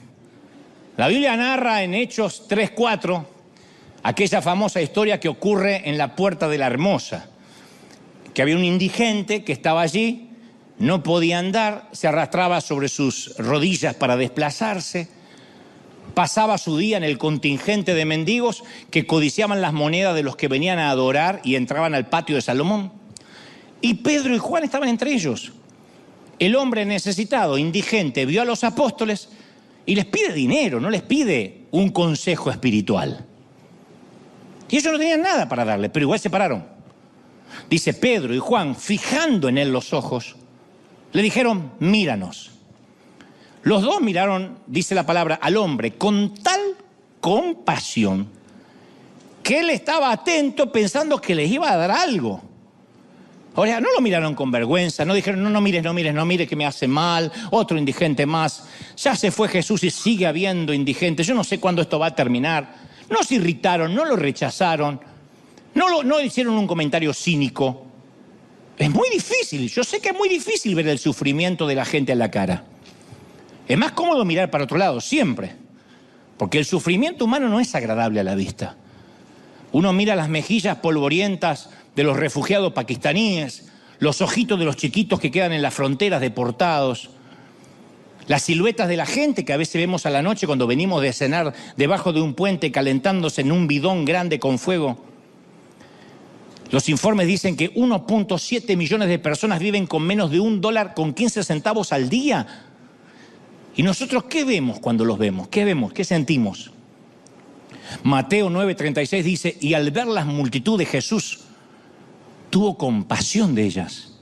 La Biblia narra en Hechos 3:4 aquella famosa historia que ocurre en la Puerta de la Hermosa, que había un indigente que estaba allí, no podía andar, se arrastraba sobre sus rodillas para desplazarse, pasaba su día en el contingente de mendigos que codiciaban las monedas de los que venían a adorar y entraban al patio de Salomón. Y Pedro y Juan estaban entre ellos. El hombre necesitado, indigente, vio a los apóstoles y les pide dinero, no les pide un consejo espiritual. Y ellos no tenían nada para darle, pero igual se pararon. Dice Pedro y Juan, fijando en él los ojos, le dijeron, míranos. Los dos miraron, dice la palabra, al hombre con tal compasión que él estaba atento pensando que les iba a dar algo. O sea, no lo miraron con vergüenza, no dijeron, no mires que me hace mal, otro indigente más. Ya se fue Jesús y sigue habiendo indigentes, yo no sé cuándo esto va a terminar. No se irritaron, no lo rechazaron, no hicieron un comentario cínico. Es muy difícil, yo sé que es muy difícil ver el sufrimiento de la gente a la cara. Es más cómodo mirar para otro lado, siempre. Porque el sufrimiento humano no es agradable a la vista. Uno mira las mejillas polvorientas de los refugiados pakistaníes, los ojitos de los chiquitos que quedan en las fronteras deportados, las siluetas de la gente que a veces vemos a la noche cuando venimos de cenar debajo de un puente calentándose en un bidón grande con fuego. Los informes dicen que 1.7 millones de personas viven con menos de $1.15 al día. ¿Y nosotros qué vemos cuando los vemos? ¿Qué vemos? ¿Qué sentimos? Mateo 9:36 dice, y al ver las multitudes Jesús tuvo compasión de ellas,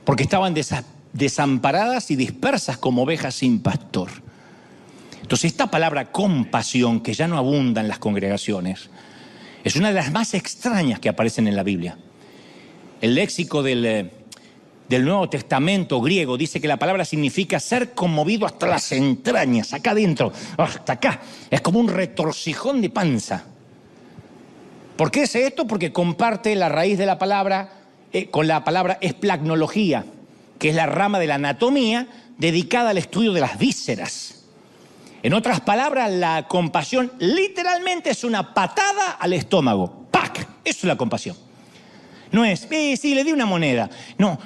porque estaban desamparadas y dispersas como ovejas sin pastor. Entonces esta palabra compasión, que ya no abunda en las congregaciones, es una de las más extrañas que aparecen en la Biblia. El léxico del Nuevo Testamento griego dice que la palabra significa ser conmovido hasta las entrañas, acá adentro, hasta acá. Es como un retorcijón de panza. ¿Por qué es esto? Porque comparte la raíz de la palabra con la palabra esplagnología, que es la rama de la anatomía dedicada al estudio de las vísceras. En otras palabras, la compasión literalmente es una patada al estómago. ¡Pac! Eso es la compasión. No es, sí, le di una moneda. No.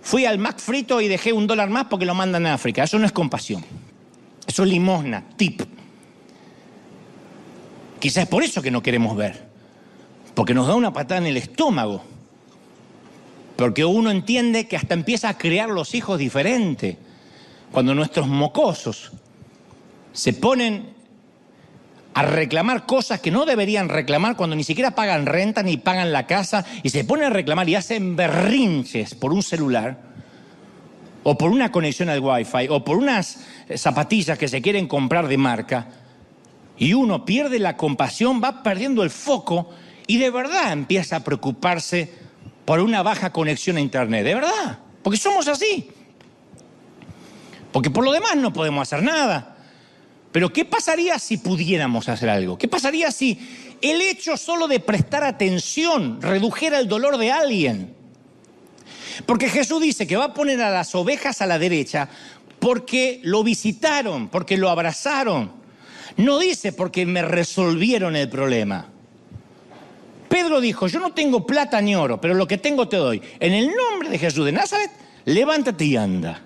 Fui al Mac frito y dejé $1 más porque lo mandan a África. Eso no es compasión. Eso es limosna, tip. Quizás es por eso que no queremos ver. Porque nos da una patada en el estómago. Porque uno entiende que hasta empieza a crear los hijos diferentes. Cuando nuestros mocosos se ponen a reclamar cosas que no deberían reclamar cuando ni siquiera pagan renta ni pagan la casa y se ponen a reclamar y hacen berrinches por un celular o por una conexión al Wi-Fi o por unas zapatillas que se quieren comprar de marca, y uno pierde la compasión, va perdiendo el foco y de verdad empieza a preocuparse por una baja conexión a internet, de verdad, porque somos así. Porque por lo demás no podemos hacer nada. Pero ¿qué pasaría si pudiéramos hacer algo? ¿Qué pasaría si el hecho solo de prestar atención redujera el dolor de alguien? Porque Jesús dice que va a poner a las ovejas a la derecha porque lo visitaron, porque lo abrazaron. No dice porque me resolvieron el problema. Pedro dijo, yo no tengo plata ni oro, pero lo que tengo te doy. En el nombre de Jesús de Nazaret, levántate y anda.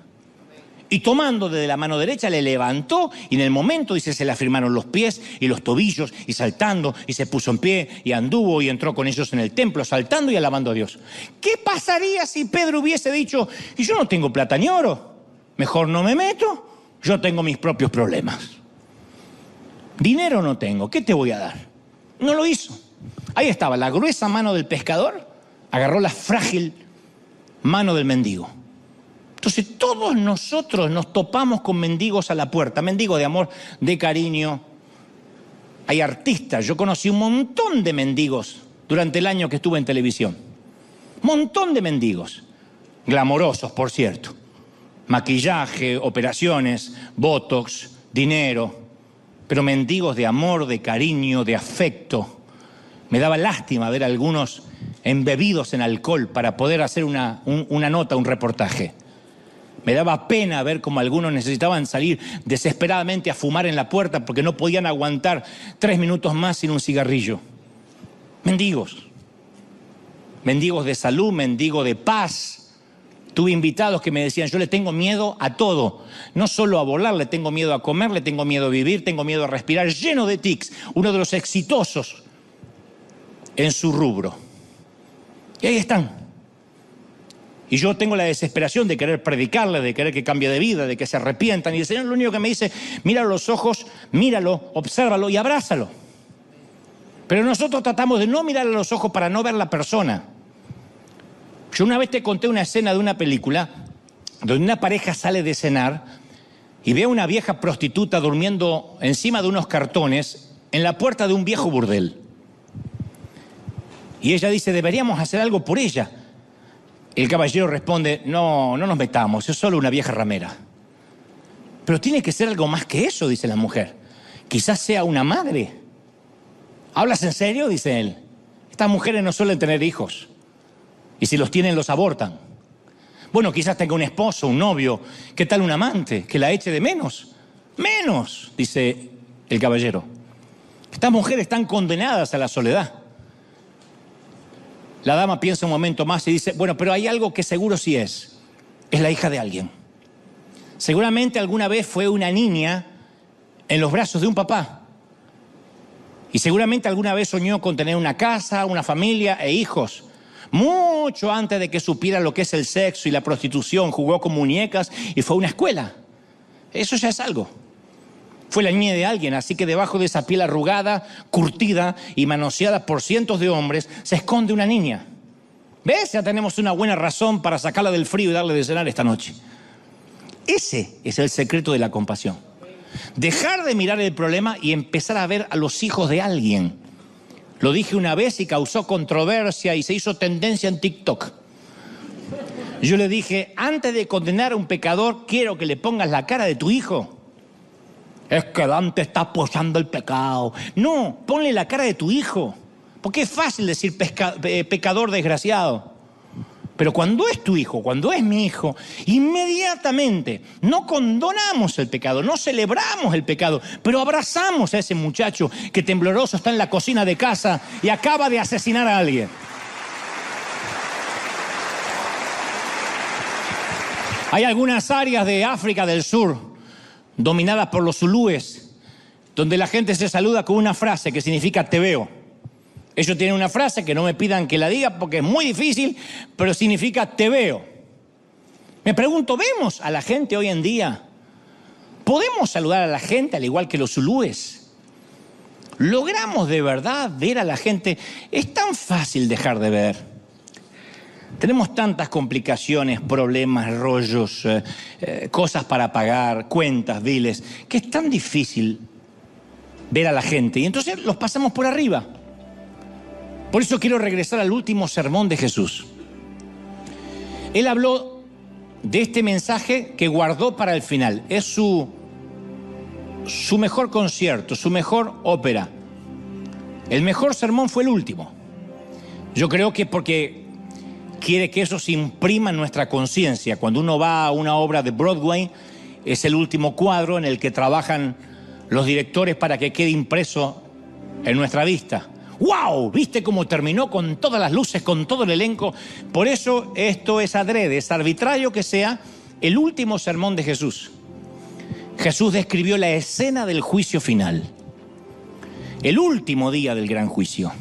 Y tomando de la mano derecha le levantó y en el momento, dice, se le afirmaron los pies y los tobillos y saltando y se puso en pie y anduvo y entró con ellos en el templo saltando y alabando a Dios. ¿Qué pasaría si Pedro hubiese dicho, y yo no tengo plata ni oro, mejor no me meto, yo tengo mis propios problemas? Dinero no tengo, ¿qué te voy a dar? No lo hizo. Ahí estaba la gruesa mano del pescador, agarró la frágil mano del mendigo. Entonces todos nosotros nos topamos con mendigos a la puerta, mendigos de amor, de cariño. Hay artistas, yo conocí un montón de mendigos durante el año que estuve en televisión. Montón de mendigos, glamorosos por cierto. Maquillaje, operaciones, botox, dinero, pero mendigos de amor, de cariño, de afecto. Me daba lástima ver a algunos embebidos en alcohol para poder hacer una nota, un reportaje. Me daba pena ver cómo algunos necesitaban salir desesperadamente a fumar en la puerta porque no podían aguantar 3 minutos más sin un cigarrillo. Mendigos. Mendigos de salud, mendigos de paz. Tuve invitados que me decían, yo le tengo miedo a todo. No solo a volar, le tengo miedo a comer, le tengo miedo a vivir, tengo miedo a respirar, lleno de tics. Uno de los exitosos en su rubro. Y ahí están. Y yo tengo la desesperación de querer predicarle, de querer que cambie de vida, de que se arrepientan. Y el Señor lo único que me dice, míralo a los ojos, míralo, obsérvalo y abrázalo. Pero nosotros tratamos de no mirar a los ojos para no ver la persona. Yo una vez te conté una escena de una película donde una pareja sale de cenar y ve a una vieja prostituta durmiendo encima de unos cartones en la puerta de un viejo burdel. Y ella dice, deberíamos hacer algo por ella. El caballero responde, no nos metamos, es solo una vieja ramera. Pero tiene que ser algo más que eso, dice la mujer. Quizás sea una madre. ¿Hablas en serio?, dice él. Estas mujeres no suelen tener hijos. Y si los tienen, los abortan. Bueno, quizás tenga un esposo, un novio. ¿Qué tal un amante? ¿Que la eche de menos? Menos, dice el caballero. Estas mujeres están condenadas a la soledad. La dama piensa un momento más y dice, bueno, pero hay algo que seguro sí es la hija de alguien. Seguramente alguna vez fue una niña en los brazos de un papá. Y seguramente alguna vez soñó con tener una casa, una familia e hijos. Mucho antes de que supiera lo que es el sexo y la prostitución, jugó con muñecas y fue a una escuela. Eso ya es algo. Fue la niña de alguien, así que debajo de esa piel arrugada, curtida y manoseada por cientos de hombres, se esconde una niña. ¿Ves? Ya tenemos una buena razón para sacarla del frío y darle de cenar esta noche. Ese es el secreto de la compasión. Dejar de mirar el problema y empezar a ver a los hijos de alguien. Lo dije una vez y causó controversia y se hizo tendencia en TikTok. Yo le dije, antes de condenar a un pecador, quiero que le pongas la cara de tu hijo. Es que Dante está apoyando el pecado. No, ponle la cara de tu hijo. Porque es fácil decir pecador desgraciado. Pero cuando es tu hijo, cuando es mi hijo, inmediatamente no condonamos el pecado, no celebramos el pecado, pero abrazamos a ese muchacho que tembloroso está en la cocina de casa y acaba de asesinar a alguien. Hay algunas áreas de África del Sur dominadas por los zulúes, donde la gente se saluda con una frase que significa te veo. Ellos tienen una frase que no me pidan que la diga porque es muy difícil, pero significa te veo. Me pregunto, ¿vemos a la gente hoy en día? ¿Podemos saludar a la gente al igual que los zulúes? ¿Logramos de verdad ver a la gente? Es tan fácil dejar de ver. Tenemos tantas complicaciones, problemas, rollos, cosas para pagar, cuentas, biles, que es tan difícil ver a la gente. Y entonces los pasamos por arriba. Por eso quiero regresar al último sermón de Jesús. Él habló de este mensaje que guardó para el final. Es su mejor concierto, su mejor ópera. El mejor sermón fue el último. Yo creo que porque quiere que eso se imprima en nuestra conciencia. Cuando uno va a una obra de Broadway, es el último cuadro en el que trabajan los directores para que quede impreso en nuestra vista. ¡Wow! ¿Viste cómo terminó con todas las luces, con todo el elenco? Por eso esto es adrede, es arbitrario que sea el último sermón de Jesús. Jesús describió la escena del juicio final, el último día del gran juicio.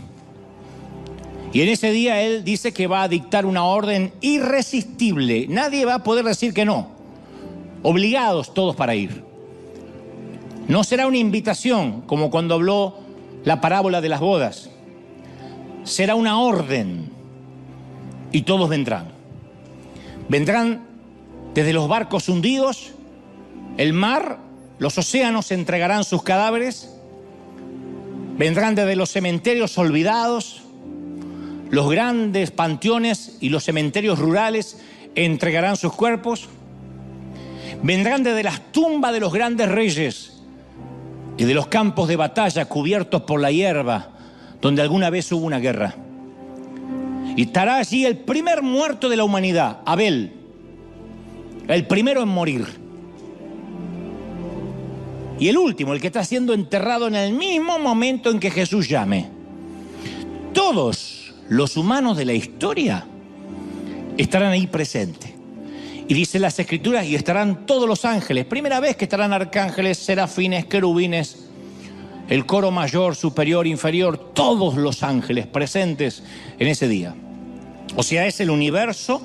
Y en ese día Él dice que va a dictar una orden irresistible. Nadie va a poder decir que no. Obligados todos para ir. No será una invitación como cuando habló la parábola de las bodas. Será una orden y todos vendrán. Vendrán desde los barcos hundidos, el mar, los océanos entregarán sus cadáveres. Vendrán desde los cementerios olvidados, los grandes panteones y los cementerios rurales entregarán sus cuerpos. Vendrán desde las tumbas de los grandes reyes y de los campos de batalla cubiertos por la hierba, donde alguna vez hubo una guerra. Y estará allí el primer muerto de la humanidad, Abel, el primero en morir. Y el último, el que está siendo enterrado en el mismo momento en que Jesús llame. Todos los humanos de la historia estarán ahí presentes. Y dice las Escrituras, y estarán todos los ángeles. Primera vez que estarán arcángeles, serafines, querubines, el coro mayor, superior, inferior, todos los ángeles presentes en ese día. O sea, es el universo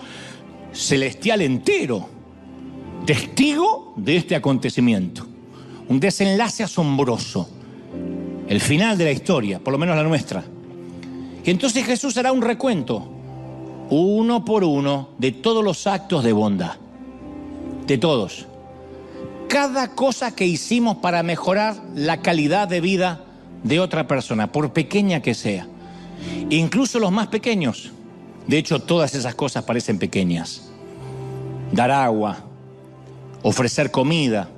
celestial entero, testigo de este acontecimiento. Un desenlace asombroso, el final de la historia, por lo menos la nuestra. Y entonces Jesús hará un recuento, uno por uno, de todos los actos de bondad, de todos. Cada cosa que hicimos para mejorar la calidad de vida de otra persona, por pequeña que sea. Incluso los más pequeños. De hecho, todas esas cosas parecen pequeñas. Dar agua, ofrecer comida,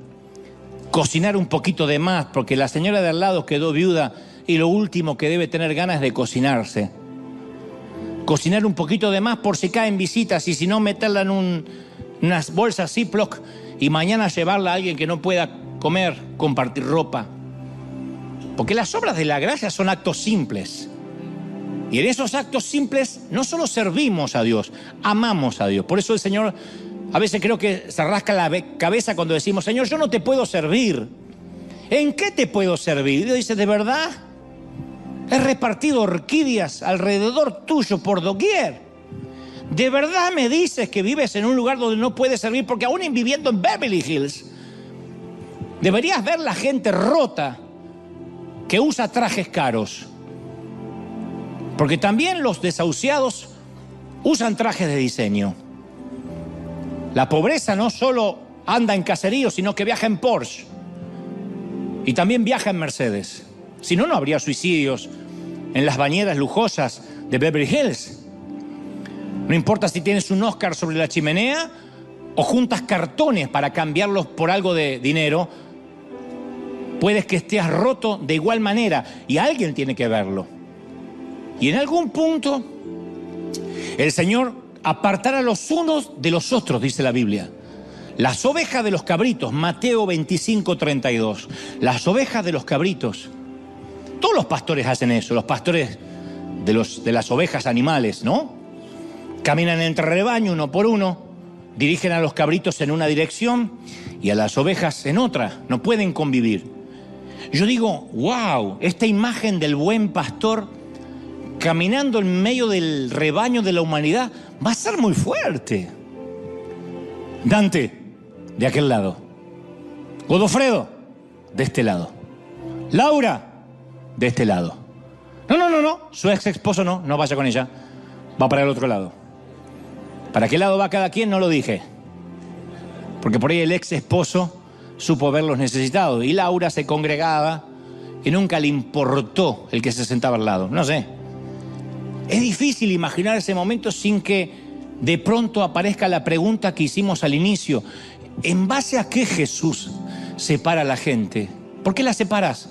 cocinar un poquito de más, porque la señora de al lado quedó viuda y lo último que debe tener ganas es de cocinarse. Cocinar un poquito de más por si caen visitas y si no meterla en unas bolsas Ziploc y mañana llevarla a alguien que no pueda comer, compartir ropa. Porque las obras de la gracia son actos simples. Y en esos actos simples no solo servimos a Dios, amamos a Dios. Por eso el Señor a veces creo que se rasca la cabeza cuando decimos, Señor, yo no te puedo servir. ¿En qué te puedo servir? Y Dios dice, ¿de verdad? He repartido orquídeas alrededor tuyo por doquier. ¿De verdad me dices que vives en un lugar donde no puedes servir? Porque aún viviendo en Beverly Hills, deberías ver la gente rota que usa trajes caros. Porque también los desahuciados usan trajes de diseño. La pobreza no solo anda en caseríos, sino que viaja en Porsche. Y también viaja en Mercedes. Si no, no habría suicidios en las bañeras lujosas de Beverly Hills. No importa si tienes un Oscar sobre la chimenea o juntas cartones para cambiarlos por algo de dinero, puedes que estés roto de igual manera y alguien tiene que verlo. Y en algún punto el Señor apartará a los unos de los otros, dice la Biblia. Las ovejas de los cabritos, Mateo 25:32. Las ovejas de los cabritos. Todos los pastores hacen eso, los pastores de las ovejas animales, ¿no? Caminan entre rebaño uno por uno, dirigen a los cabritos en una dirección y a las ovejas en otra, no pueden convivir. Yo digo, wow, esta imagen del buen pastor caminando en medio del rebaño de la humanidad va a ser muy fuerte. Dante, de aquel lado. Godofredo, de este lado. Laura, de este lado. No, su ex esposo no vaya con ella, va para el otro lado. ¿Para qué lado va cada quien? No lo dije. Porque por ahí el ex esposo supo verlos necesitados y Laura se congregaba y nunca le importó el que se sentaba al lado. No sé. Es difícil imaginar ese momento sin que de pronto aparezca la pregunta que hicimos al inicio. ¿En base a qué Jesús separa a la gente? ¿Por qué la separas?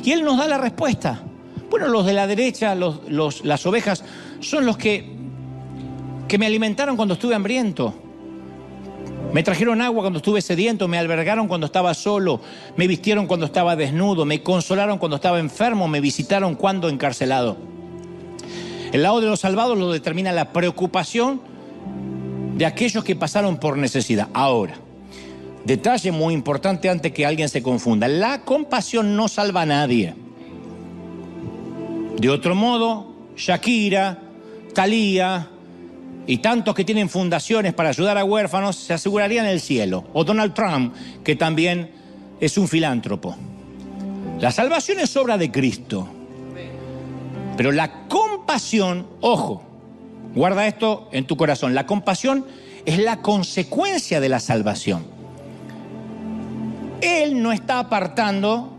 Y Él nos da la respuesta. Bueno, los de la derecha, las ovejas, son los que me alimentaron cuando estuve hambriento. Me trajeron agua cuando estuve sediento, me albergaron cuando estaba solo, me vistieron cuando estaba desnudo, me consolaron cuando estaba enfermo, me visitaron cuando encarcelado. El lado de los salvados lo determina la preocupación de aquellos que pasaron por necesidad. Ahora, detalle muy importante antes que alguien se confunda. La compasión no salva a nadie. De otro modo, Shakira, Thalía y tantos que tienen fundaciones para ayudar a huérfanos se asegurarían el cielo. O Donald Trump, que también es un filántropo. La salvación es obra de Cristo. Pero la compasión, ojo, guarda esto en tu corazón, la compasión es la consecuencia de la salvación. Él no está apartando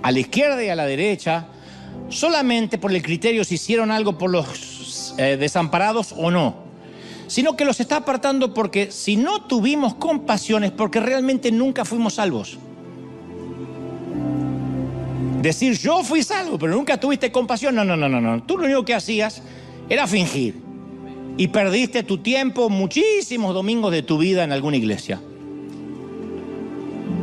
a la izquierda y a la derecha solamente por el criterio si hicieron algo por los desamparados o no, sino que los está apartando porque si no tuvimos compasión es porque realmente nunca fuimos salvos. Decir yo fui salvo, pero nunca tuviste compasión, no. Tú lo único que hacías era fingir y perdiste tu tiempo, muchísimos domingos de tu vida en alguna iglesia.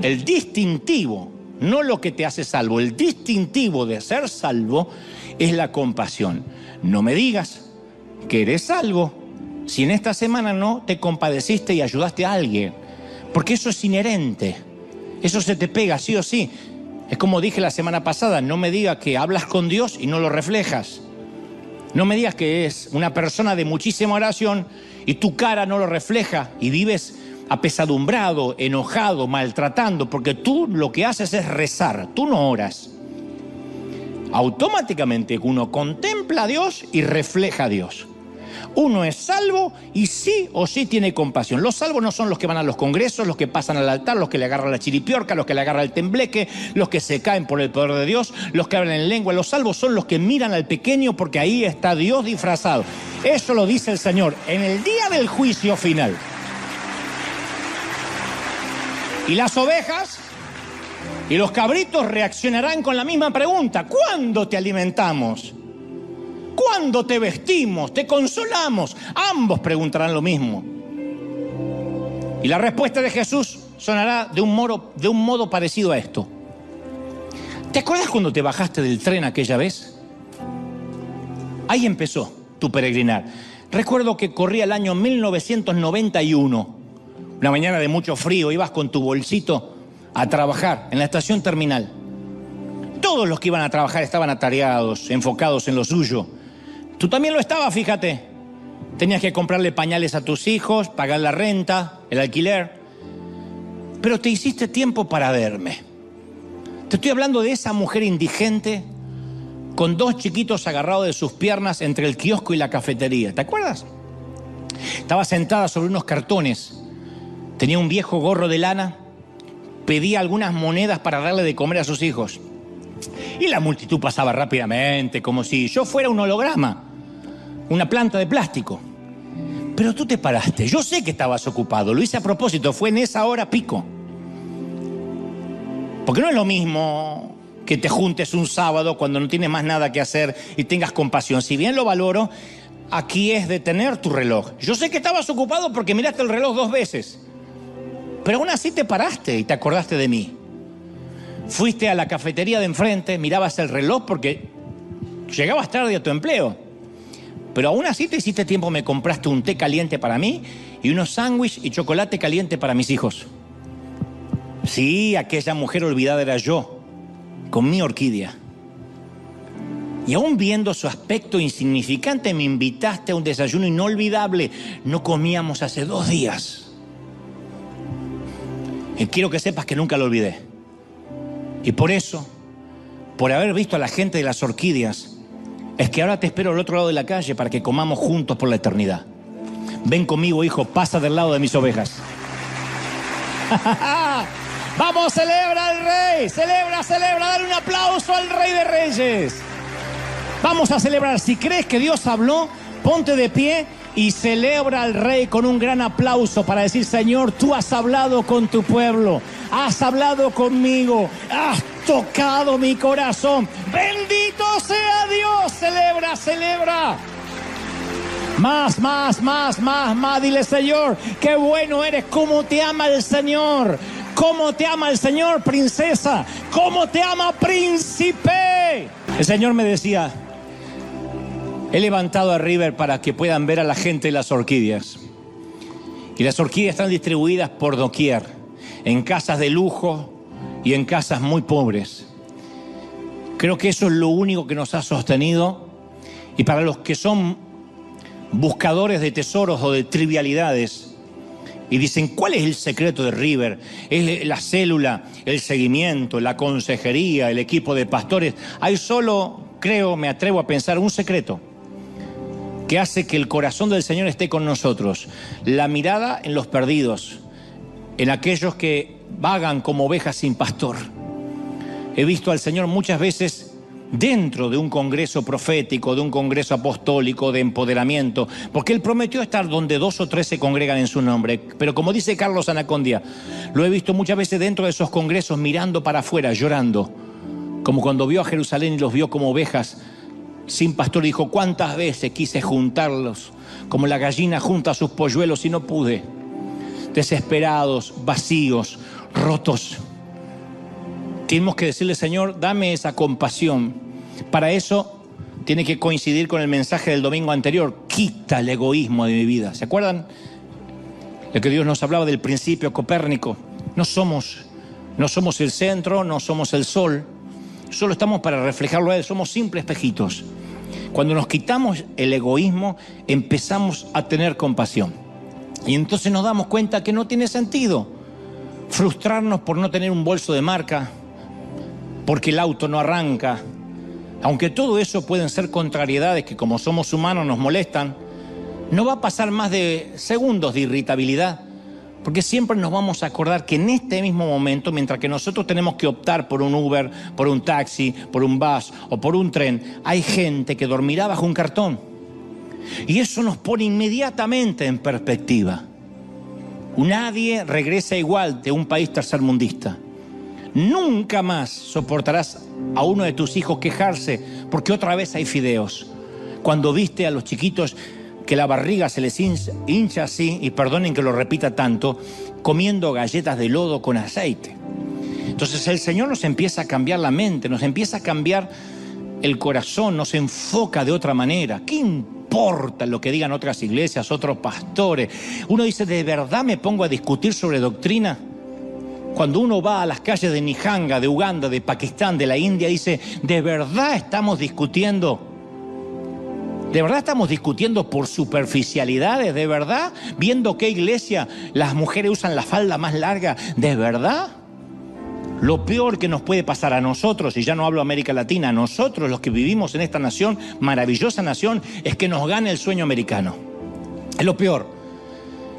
El distintivo, no lo que te hace salvo, el distintivo de ser salvo es la compasión. No me digas que eres salvo si en esta semana no te compadeciste y ayudaste a alguien, porque eso es inherente, eso se te pega sí o sí. Es como dije la semana pasada, no me digas que hablas con Dios y no lo reflejas. No me digas que es una persona de muchísima oración y tu cara no lo refleja y vives apesadumbrado, enojado, maltratando, porque tú lo que haces es rezar, tú no oras. Automáticamente uno contempla a Dios y refleja a Dios. Uno es salvo y sí o sí tiene compasión. Los salvos no son los que van a los congresos, los que pasan al altar, los que le agarran la chiripiorca, los que le agarran el tembleque, los que se caen por el poder de Dios, los que hablan en lengua. Los salvos son los que miran al pequeño porque ahí está Dios disfrazado. Eso lo dice el Señor en el día del juicio final. Y las ovejas y los cabritos reaccionarán con la misma pregunta. ¿Cuándo te alimentamos? ¿Cuándo te vestimos? ¿Te consolamos? Ambos preguntarán lo mismo. Y la respuesta de Jesús sonará de un modo parecido a esto. ¿Te acuerdas cuando te bajaste del tren aquella vez? Ahí empezó tu peregrinar. Recuerdo que corría el año 1991. Una mañana de mucho frío, ibas con tu bolsito a trabajar en la estación terminal. Todos los que iban a trabajar estaban atareados, enfocados en lo suyo. Tú también lo estabas, fíjate. Tenías que comprarle pañales a tus hijos, pagar la renta, el alquiler. Pero te hiciste tiempo para verme. Te estoy hablando de esa mujer indigente con dos chiquitos agarrados de sus piernas entre el kiosco y la cafetería. ¿Te acuerdas? Estaba sentada sobre unos cartones. Tenía un viejo gorro de lana. Pedía algunas monedas para darle de comer a sus hijos. Y la multitud pasaba rápidamente, como si yo fuera un holograma, una planta de plástico. Pero tú te paraste. Yo sé que estabas ocupado, lo hice a propósito, fue en esa hora pico. Porque no es lo mismo que te juntes un sábado cuando no tienes más nada que hacer y tengas compasión. Si bien lo valoro, aquí es detener tu reloj. Yo sé que estabas ocupado porque miraste el reloj 2 veces. Pero aún así te paraste y te acordaste de mí. Fuiste a la cafetería de enfrente, mirabas el reloj porque llegabas tarde a tu empleo. Pero aún así te hiciste tiempo, me compraste un té caliente para mí y unos sándwiches y chocolate caliente para mis hijos. Sí, aquella mujer olvidada era yo, con mi orquídea. Y aún viendo su aspecto insignificante, me invitaste a un desayuno inolvidable. No comíamos hace 2 días. Y quiero que sepas que nunca lo olvidé. Y por eso por haber visto a la gente de las orquídeas, es que ahora te espero al otro lado de la calle para que comamos juntos por la eternidad. Ven conmigo, hijo, pasa del lado de mis ovejas. Vamos, celebra al Rey, celebra, dale un aplauso al Rey de Reyes. Vamos a celebrar. Si crees que Dios habló, ponte de pie y celebra al Rey con un gran aplauso para decir: Señor, tú has hablado con tu pueblo, has hablado conmigo, has tocado mi corazón. Bendito sea Dios. Celebra, celebra. Más, dile: Señor, qué bueno eres. Cómo te ama el Señor, cómo te ama el Señor, princesa, cómo te ama, príncipe. El Señor me decía: he levantado a River para que puedan ver a la gente de las orquídeas. Y las orquídeas están distribuidas por doquier, en casas de lujo y en casas muy pobres. Creo que eso es lo único que nos ha sostenido. Y para los que son buscadores de tesoros o de trivialidades y dicen: ¿cuál es el secreto de River? Es la célula, el seguimiento, la consejería, el equipo de pastores. Hay solo, creo, me atrevo a pensar, un secreto que hace que el corazón del Señor esté con nosotros: la mirada en los perdidos, en aquellos que vagan como ovejas sin pastor. He visto al Señor muchas veces dentro de un congreso profético, de un congreso apostólico, de empoderamiento, porque Él prometió estar donde 2 o 3 se congregan en su nombre. Pero como dice Carlos Anacondia, lo he visto muchas veces dentro de esos congresos mirando para afuera, llorando, como cuando vio a Jerusalén y los vio como ovejas sin pastor. Dijo: ¿cuántas veces quise juntarlos como la gallina junta a sus polluelos y no pude? Desesperados, vacíos, rotos. Tenemos que decirle: Señor, dame esa compasión. Para eso tiene que coincidir con el mensaje del domingo anterior: quita el egoísmo de mi vida. ¿Se acuerdan? Lo que Dios nos hablaba del principio Copérnico. No somos el centro, no somos el sol. Solo estamos para reflejarlo a Él. Somos simples espejitos. Cuando nos quitamos el egoísmo, empezamos a tener compasión. Y entonces nos damos cuenta que no tiene sentido frustrarnos por no tener un bolso de marca, porque el auto no arranca. Aunque todo eso pueden ser contrariedades que, como somos humanos, nos molestan, no va a pasar más de segundos de irritabilidad, porque siempre nos vamos a acordar que en este mismo momento, mientras que nosotros tenemos que optar por un Uber, por un taxi, por un bus o por un tren, hay gente que dormirá bajo un cartón. Y eso nos pone inmediatamente en perspectiva. Nadie regresa igual de un país tercermundista. Nunca más soportarás a uno de tus hijos quejarse porque otra vez hay fideos. Cuando viste a los chiquitos que la barriga se les hincha así, y perdonen que lo repita tanto, comiendo galletas de lodo con aceite. Entonces el Señor nos empieza a cambiar la mente, nos empieza a cambiar el corazón, nos enfoca de otra manera. ¿Qué importa lo que digan otras iglesias, otros pastores? Uno dice: ¿de verdad me pongo a discutir sobre doctrina? Cuando uno va a las calles de Nihanga, de Uganda, de Pakistán, de la India, dice: ¿de verdad estamos discutiendo? ¿De verdad estamos discutiendo por superficialidades? ¿De verdad? ¿Viendo qué iglesia las mujeres usan la falda más larga? ¿De verdad? Lo peor que nos puede pasar a nosotros, y ya no hablo de América Latina, a nosotros los que vivimos en esta nación, maravillosa nación, es que nos gane el sueño americano. Es lo peor.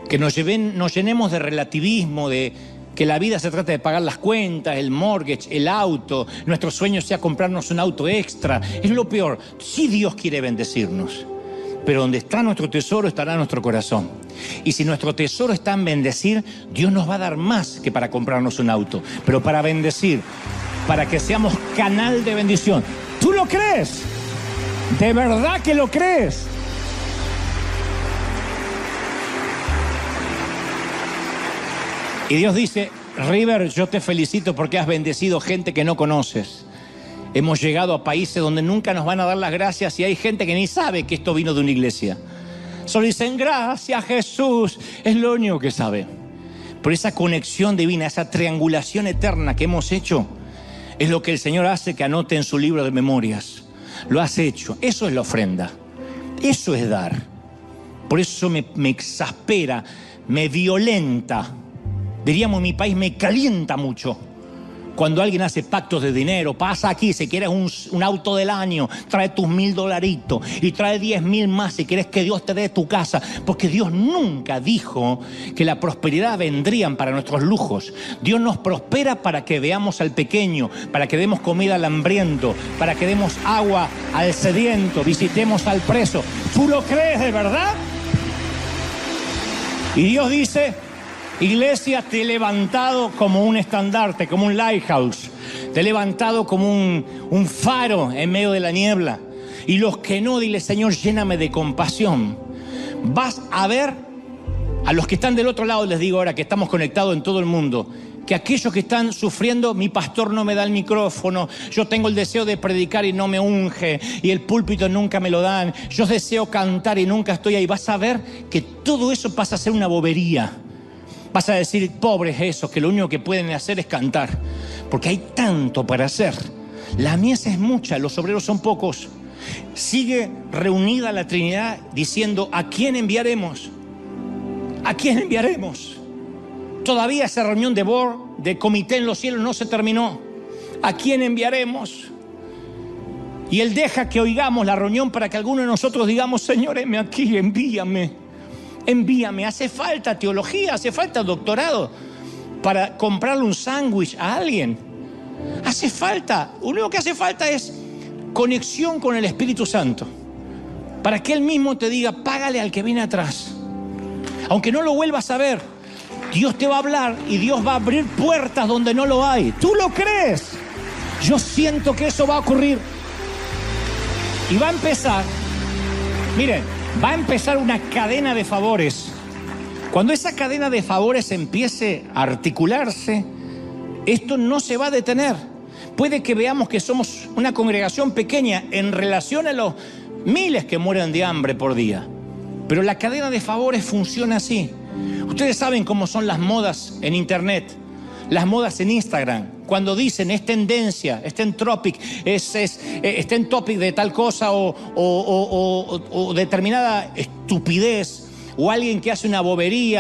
Que nos llenemos de relativismo, de que la vida se trata de pagar las cuentas, el mortgage, el auto, nuestro sueño sea comprarnos un auto extra. Es lo peor. Sí, Dios quiere bendecirnos, pero donde está nuestro tesoro estará nuestro corazón. Y si nuestro tesoro está en bendecir, Dios nos va a dar más que para comprarnos un auto, pero para bendecir, para que seamos canal de bendición. ¿Tú lo crees? ¿De verdad que lo crees? Y Dios dice: River, yo te felicito porque has bendecido gente que no conoces. Hemos llegado a países donde nunca nos van a dar las gracias y hay gente que ni sabe que esto vino de una iglesia. Solo dicen: gracias Jesús, es lo único que sabe. Pero esa conexión divina, esa triangulación eterna que hemos hecho, es lo que el Señor hace que anote en su libro de memorias. Lo has hecho. Eso es la ofrenda. Eso es dar. Por eso me exaspera, me violenta. Diríamos en mi país, me calienta mucho Cuando alguien hace pactos de dinero, pasa aquí, si quieres un auto del año, trae tus $1,000 y trae 10,000 más si quieres que Dios te dé tu casa. Porque Dios nunca dijo que la prosperidad vendrían para nuestros lujos. Dios nos prospera para que veamos al pequeño, para que demos comida al hambriento, para que demos agua al sediento, visitemos al preso. ¿Tú lo crees de verdad? Y Dios dice: iglesia, te he levantado como un estandarte, como un lighthouse. Te he levantado como un faro en medio de la niebla. Y los que no, dile: Señor, lléname de compasión. Vas a ver, a los que están del otro lado, les digo ahora que estamos conectados en todo el mundo, que aquellos que están sufriendo, mi pastor no me da el micrófono, yo tengo el deseo de predicar y no me unge, y el púlpito nunca me lo dan, yo deseo cantar y nunca estoy ahí. Vas a ver que todo eso pasa a ser una bobería. Vas a decir: pobres esos que lo único que pueden hacer es cantar, porque hay tanto para hacer. La mies es mucha, los obreros son pocos. Sigue reunida la Trinidad diciendo: ¿a quién enviaremos? ¿A quién enviaremos? Todavía esa reunión de board, de comité en los cielos, no se terminó. ¿A quién enviaremos? Y Él deja que oigamos la reunión para que alguno de nosotros digamos: Señor, heme aquí, envíame. Envíame. Hace falta teología, hace falta doctorado para comprarle un sándwich a alguien. Hace falta, lo único que hace falta es conexión con el Espíritu Santo, para que Él mismo te diga: págale al que viene atrás. Aunque no lo vuelvas a ver, Dios te va a hablar y Dios va a abrir puertas donde no lo hay. ¿Tú lo crees? Yo siento que eso va a ocurrir. Y va a empezar, miren, va a empezar una cadena de favores. Cuando esa cadena de favores empiece a articularse, esto no se va a detener. Puede que veamos que somos una congregación pequeña en relación a los miles que mueren de hambre por día, pero la cadena de favores funciona así. Ustedes saben cómo son las modas en internet, las modas en Instagram. Cuando dicen: es tendencia, está en topic, está en topic de tal cosa o determinada estupidez, o alguien que hace una bobería.